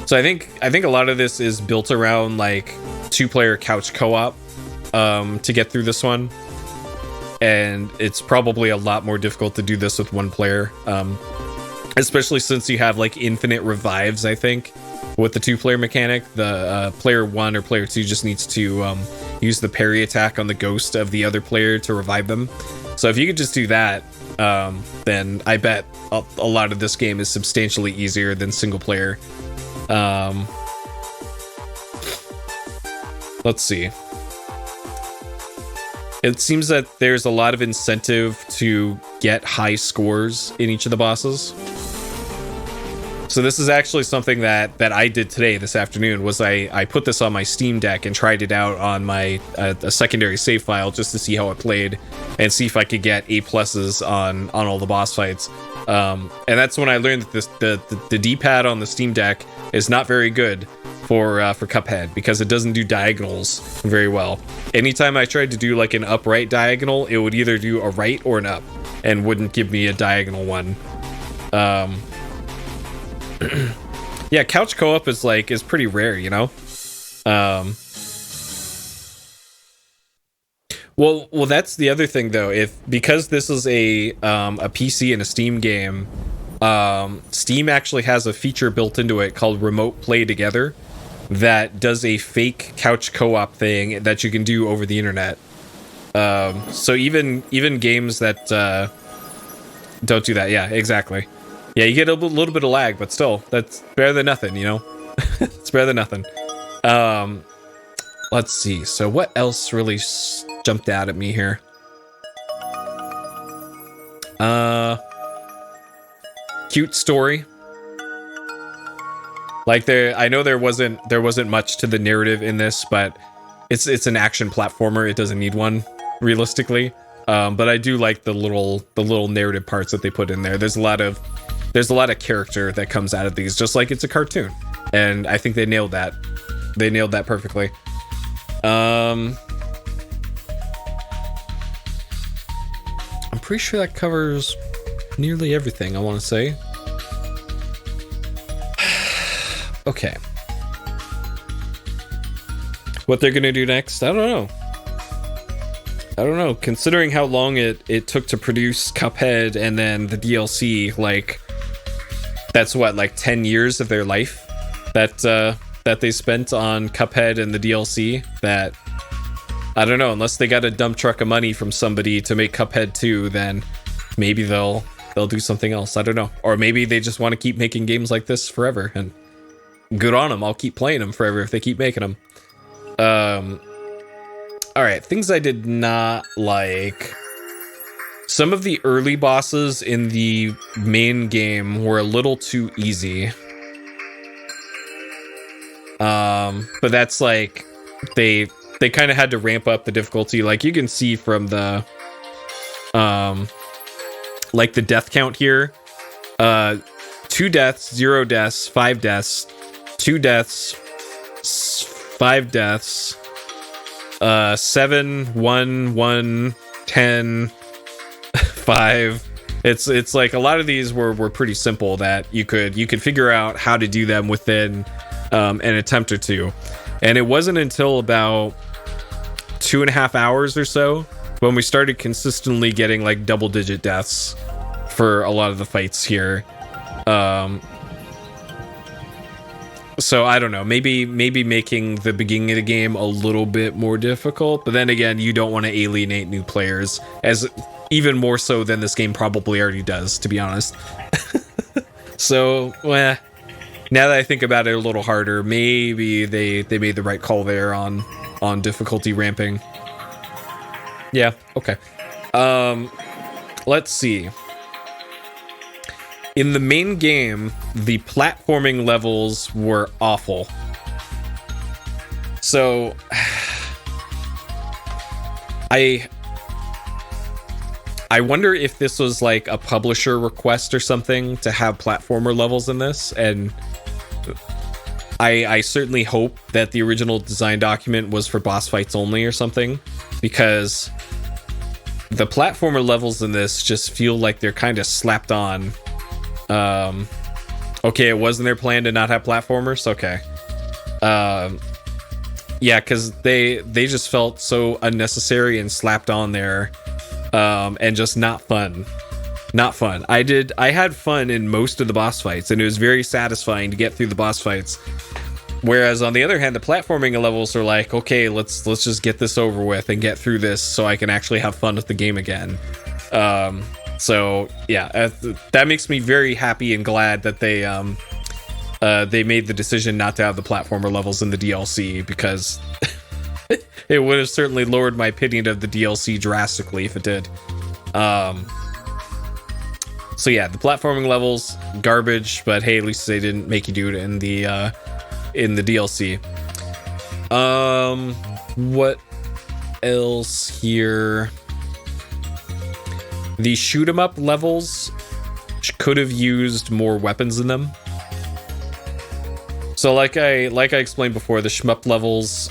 So I think a lot of this is built around like 2-player couch co-op to get through this one, and it's probably a lot more difficult to do this with 1 player, especially since you have like infinite revives. I think with the 2-player mechanic, the player 1 or player 2 just needs to use the parry attack on the ghost of the other player to revive them. So if you could just do that, then I bet a lot of this game is substantially easier than single player. Let's see. It seems that there's a lot of incentive to get high scores in each of the bosses. So this is actually something that I did today, this afternoon, was I put this on my Steam Deck and tried it out on my a secondary save file just to see how it played and see if I could get A+ on all the boss fights. And that's when I learned that the D-pad on the Steam Deck is not very good for Cuphead, because it doesn't do diagonals very well. Anytime I tried to do like an upright diagonal, it would either do a right or an up and wouldn't give me a diagonal one. Yeah, couch co-op is pretty rare, you know? Well, that's the other thing though. Because this is a PC and a Steam game, Steam actually has a feature built into it called Remote Play Together that does a fake couch co-op thing that you can do over the internet. So even games that don't do that, yeah, exactly. Yeah, you get a little bit of lag, but still, that's better than nothing, you know? It's better than nothing. Let's see. So what else really jumped out at me here? Cute story. Like I know there wasn't much to the narrative in this, but it's an action platformer. It doesn't need one, realistically. But I do like the little narrative parts that they put in there. There's a lot of character that comes out of these, just like it's a cartoon, and I think they nailed that. They nailed that perfectly. pretty sure that covers nearly everything, I want to say. Okay. What they're going to do next, I don't know. Considering how long it took to produce Cuphead and then the DLC, like, that's what, like 10 years of their life that they spent on Cuphead and the DLC. That, I don't know, unless they got a dump truck of money from somebody to make Cuphead 2, then maybe they'll do something else. I don't know. Or maybe they just want to keep making games like this forever, and good on them. I'll keep playing them forever if they keep making them. All right, things I did not like. Some of the early bosses in the main game were a little too easy. But that's like, they kind of had to ramp up the difficulty. Like you can see from the, like the death count here, 2 deaths, 0 deaths, 5 deaths, 2 deaths, 5 deaths, 7, 1, 1, 10, 5. It's like a lot of these were pretty simple that you could figure out how to do them within an attempt or two. And it wasn't until about 2.5 hours or so when we started consistently getting like double-digit deaths for a lot of the fights here. So I don't know, maybe making the beginning of the game a little bit more difficult, but then again, you don't want to alienate new players, as even more so than this game probably already does, to be honest. So, well, now that I think about it a little harder, maybe they made the right call there on difficulty ramping. Yeah, okay. Let's see. In the main game, the platforming levels were awful. So, I wonder if this was like a publisher request or something to have platformer levels in this, and I certainly hope that the original design document was for boss fights only or something, because the platformer levels in this just feel like they're kind of slapped on. Okay, it wasn't their plan to not have platformers. Okay. Yeah, because they just felt so unnecessary and slapped on there, and just not fun. Not fun. I had fun in most of the boss fights, and it was very satisfying to get through the boss fights. Whereas on the other hand, the platforming levels are like, okay, let's just get this over with and get through this so I can actually have fun with the game again. So yeah, that makes me very happy and glad that they made the decision not to have the platformer levels in the DLC, because it would have certainly lowered my opinion of the DLC drastically if it did. So yeah, the platforming levels, garbage, but hey, at least they didn't make you do it in the DLC. What else here? The shoot 'em up levels could have used more weapons in them. So like I explained before, the shmup levels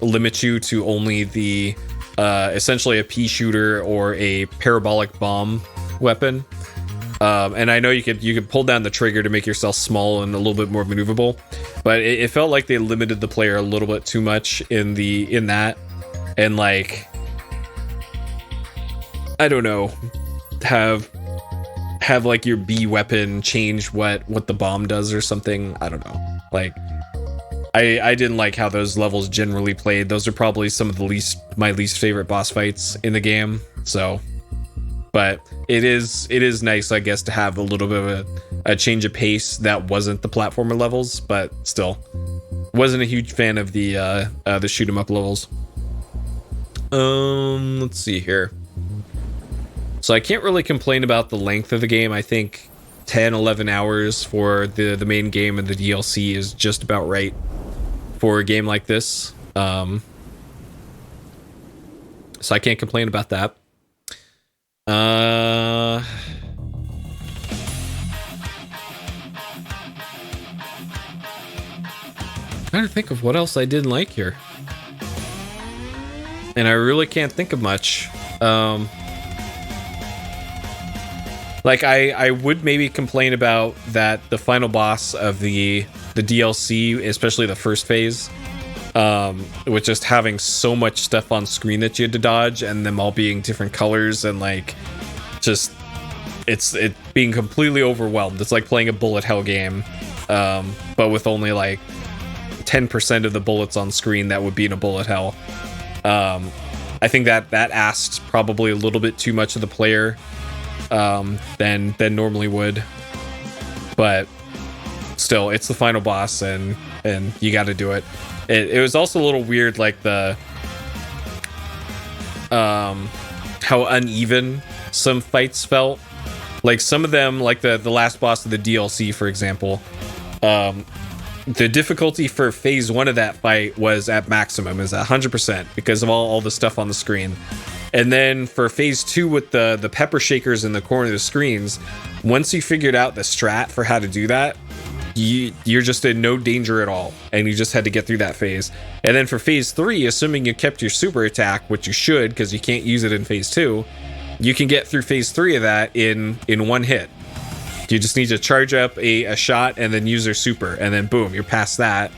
limit you to only the essentially a pea shooter or a parabolic bomb weapon. And I know you could pull down the trigger to make yourself small and a little bit more maneuverable, but it felt like they limited the player a little bit too much in that, and like, I don't know, have like your B weapon change what the bomb does or something. I don't know. Like, I didn't like how those levels generally played. Those are probably some of my least favorite boss fights in the game. So, but it is nice, I guess, to have a little bit of a change of pace that wasn't the platformer levels, but still, wasn't a huge fan of the shoot 'em up levels. Let's see here. So I can't really complain about the length of the game. I think 10-11 hours for the main game and the DLC is just about right for a game like this. So I can't complain about that. Trying to think of what else I didn't like here. And I really can't think of much. Like I would maybe complain about that the final boss of the DLC, especially the first phase, with just having so much stuff on screen that you had to dodge, and them all being different colors, and like just it being completely overwhelmed. It's like playing a bullet hell game, but with only like 10% of the bullets on screen that would be in a bullet hell. I think that asked probably a little bit too much of the player than normally would, but still, it's the final boss, and you got to do it. It was also a little weird, like the how uneven some fights felt. Like some of them, like the last boss of the DLC, for example, the difficulty for phase 1 of that fight was at maximum, is 100% because of all the stuff on the screen. And then for phase 2 with the pepper shakers in the corner of the screens, once you figured out the strat for how to do that, you're just in no danger at all, and you just had to get through that phase. And then for phase 3, assuming you kept your super attack, which you should because you can't use it in phase 2, you can get through phase 3 of that in one hit. You just need to charge up a shot and then use their super, and then boom, you're past that.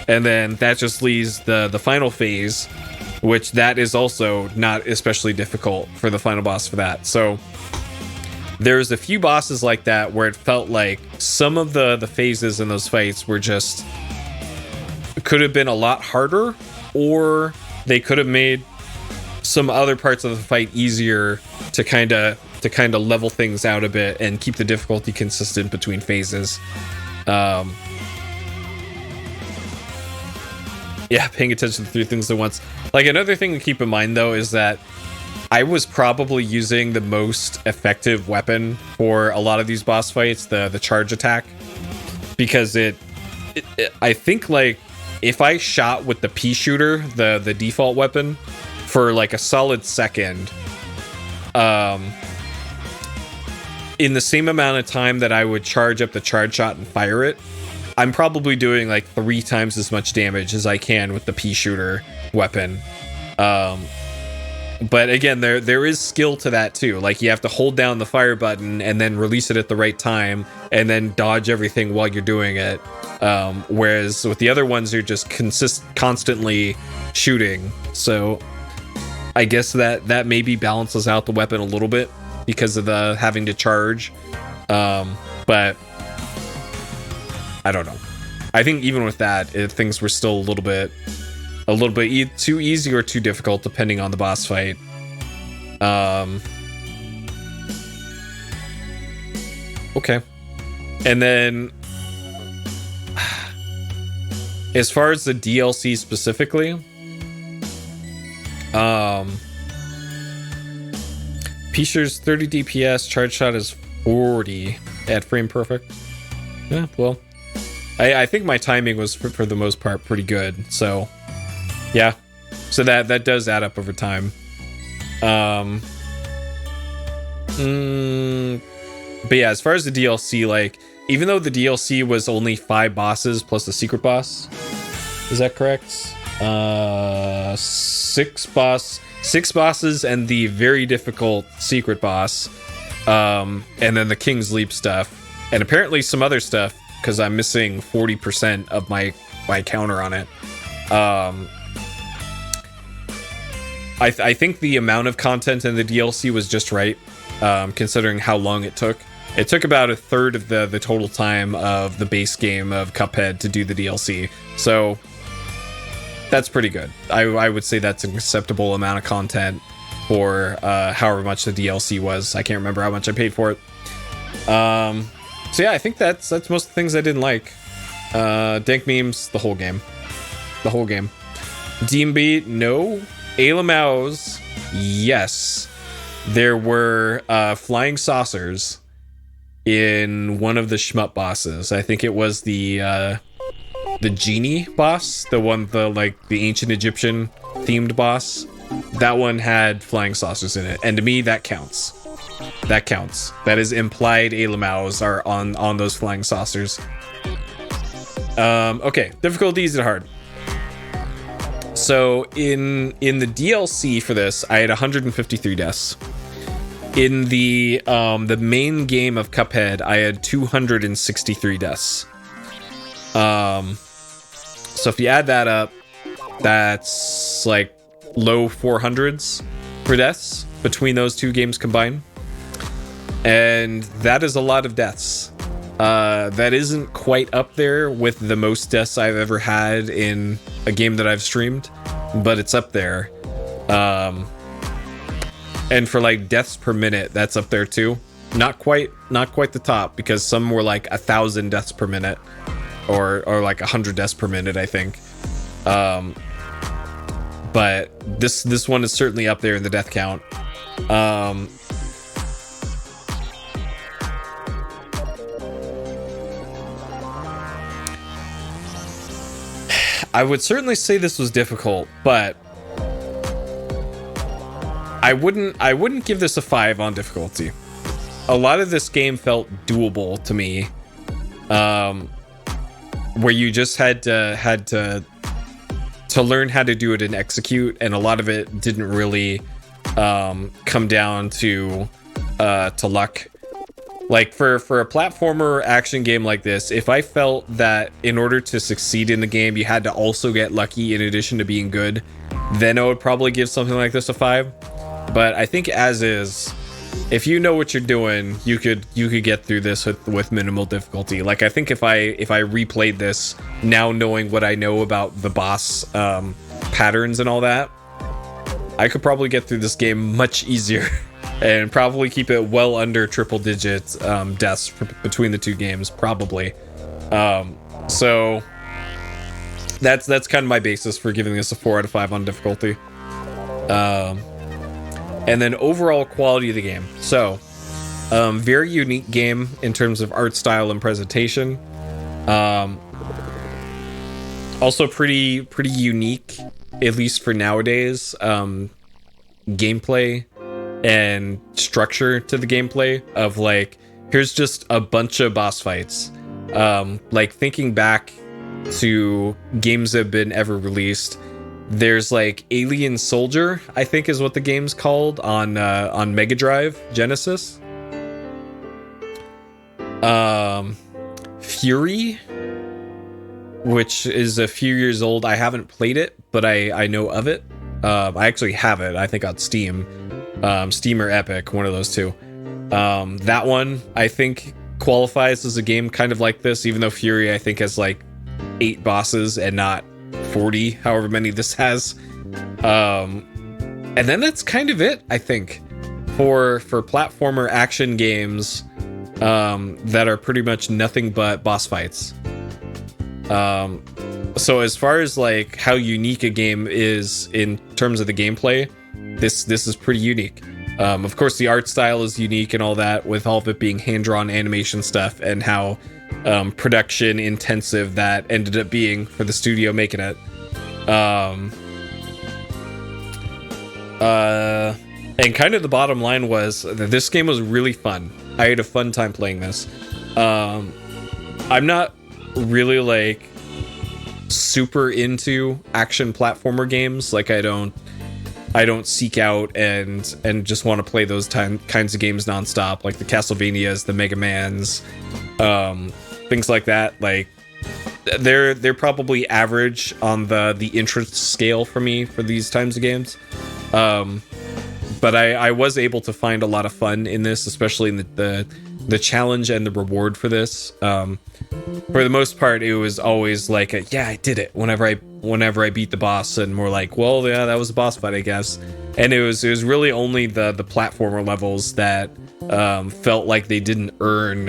And then that just leaves the final phase, which that is also not especially difficult for the final boss for that. So there's a few bosses like that where it felt like some of the phases in those fights were just could have been a lot harder, or they could have made some other parts of the fight easier to kind of level things out a bit and keep the difficulty consistent between phases. Yeah, paying attention to 3 things at once. Like, another thing to keep in mind though is that I was probably using the most effective weapon for a lot of these boss fights, the charge attack, because it I think, like, if I shot with the pea shooter, the default weapon, for like a solid second, in the same amount of time that I would charge up the charge shot and fire it, I'm probably doing like 3 times as much damage as I can with the pea shooter weapon. But again, there is skill to that too. Like, you have to hold down the fire button and then release it at the right time, and then dodge everything while you're doing it. Whereas with the other ones, you're just constantly shooting. So I guess that maybe balances out the weapon a little bit because of the having to charge. But I don't know. I think even with that, things were still a little bit too easy or too difficult depending on the boss fight. Okay. And then as far as the DLC specifically, Pisher's 30 DPS, charge shot is 40 at frame perfect. Yeah, well, I think my timing was for the most part pretty good, so yeah. So that does add up over time. But yeah, as far as the DLC, like, even though the DLC was only 5 bosses plus the secret boss, is that correct? 6 bosses and the very difficult secret boss, and then the King's Leap stuff, and apparently some other stuff, because I'm missing 40% of my counter on it. I think the amount of content in the DLC was just right, considering how long it took. It took about a third of the total time of the base game of Cuphead to do the DLC. So that's pretty good. I would say that's an acceptable amount of content for however much the DLC was. I can't remember how much I paid for it. So yeah, I think that's most of the things I didn't like. Dank memes, the whole game. DMB, no. Alamaus, yes. There were flying saucers in one of the shmup bosses. I think it was the genie boss, the ancient Egyptian themed boss. That one had flying saucers in it, and to me that counts. That is implied Alamaus are on those flying saucers. Okay, difficulty easy to hard. So in the DLC for this, I had 153 deaths. In the main game of Cuphead, I had 263 deaths. So if you add that up, that's like low 400s for deaths between those two games combined. And that is a lot of deaths. That isn't quite up there with the most deaths I've ever had in a game that I've streamed, but it's up there. And for like deaths per minute, that's up there too. Not quite the top, because some were like 1,000 deaths per minute, or like 100 deaths per minute, I think. But this one is certainly up there in the death count. I would certainly say this was difficult, but I wouldn't give this a 5 on difficulty. A lot of this game felt doable to me, where you just had to learn how to do it and execute, and a lot of it didn't really come down to luck. Like for a platformer action game like this, if I felt that in order to succeed in the game you had to also get lucky in addition to being good, then I would probably give something like this a 5. But I think as is, if you know what you're doing, you could get through this with minimal difficulty. Like I think if I replayed this now, knowing what I know about the boss patterns and all that, I could probably get through this game much easier. And probably keep it well under triple digit deaths between the two games, probably. So that's kind of my basis for giving this a 4 out of 5 on difficulty. And then overall quality of the game. So very unique game in terms of art style and presentation. Also pretty unique, at least for nowadays, gameplay and structure to the gameplay of like, here's just a bunch of boss fights. Like thinking back to games that have been ever released, there's like Alien Soldier, I think is what the game's called, on Mega Drive, Genesis. Fury, which is a few years old. I haven't played it, but I know of it. I actually have it, I think on Steam. Steam or Epic, one of those two. That one, I think, qualifies as a game kind of like this, even though Fury, I think, has like 8 bosses and not 40, however many this has. And then that's kind of it, I think, for platformer action games that are pretty much nothing but boss fights. So as far as like how unique a game is in terms of the gameplay, this is pretty unique. Of course, the art style is unique and all that, with all of it being hand-drawn animation stuff, and how production intensive that ended up being for the studio making it. And kind of the bottom line was that this game was really fun. I had a fun time playing this. I'm not really like super into action platformer games. Like I don't seek out and just want to play those kinds of games nonstop, like the Castlevanias, the Mega Mans, things like that. Like they're probably average on the interest scale for me for these kinds of games. But I was able to find a lot of fun in this, especially in the challenge and the reward for this. For the most part, it was always like, yeah, I did it whenever I beat the boss, and more like, well, yeah, that was a boss fight, I guess. And it was really only the platformer levels that felt like they didn't earn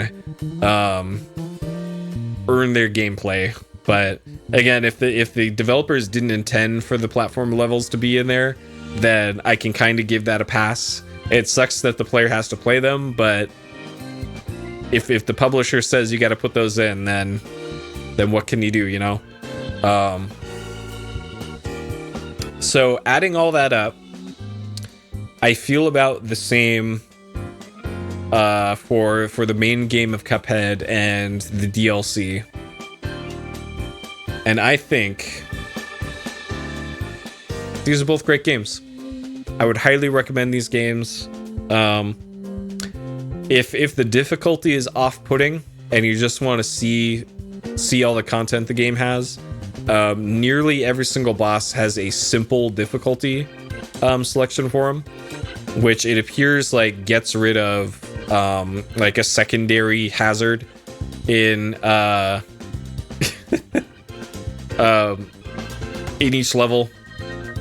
their gameplay. But again, if the developers didn't intend for the platform levels to be in there, then I can kind of give that a pass. It sucks that the player has to play them, but if the publisher says you got to put those in, then what can you do, you know? So adding all that up, I feel about the same for the main game of Cuphead and the DLC. And I think these are both great games. I would highly recommend these games. if the difficulty is off-putting and you just want to see all the content the game has, nearly every single boss has a simple difficulty selection for him, which it appears like gets rid of like a secondary hazard in in each level.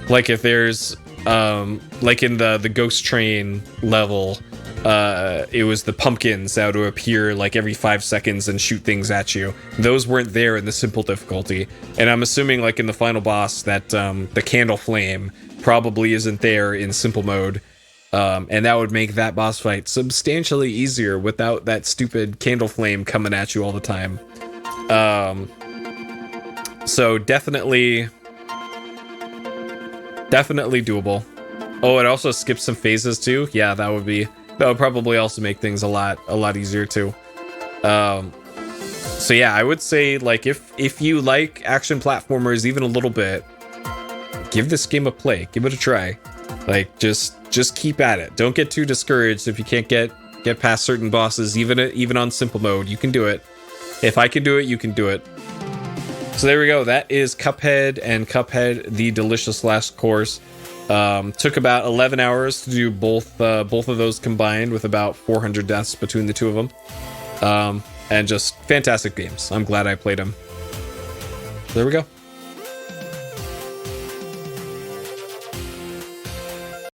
Like if there's like in the ghost train level, it was the pumpkins that would appear like every 5 seconds and shoot things at you. Those weren't there in the simple difficulty, and I'm assuming like in the final boss that the candle flame probably isn't there in simple mode, and that would make that boss fight substantially easier without that stupid candle flame coming at you all the time. So definitely doable. Oh, it also skips some phases too. Yeah, that would probably also make things a lot easier too. So yeah, I would say like if you like action platformers even a little bit, give this game a play, give it a try. Like just keep at it. Don't get too discouraged if you can't get past certain bosses, even on simple mode. You can do it. If I can do it, you can do it. So there we go. That is Cuphead and Cuphead: The Delicious Last Course. Took about 11 hours to do both of those combined, with about 400 deaths between the two of them. And just fantastic games. I'm glad I played them. There we go.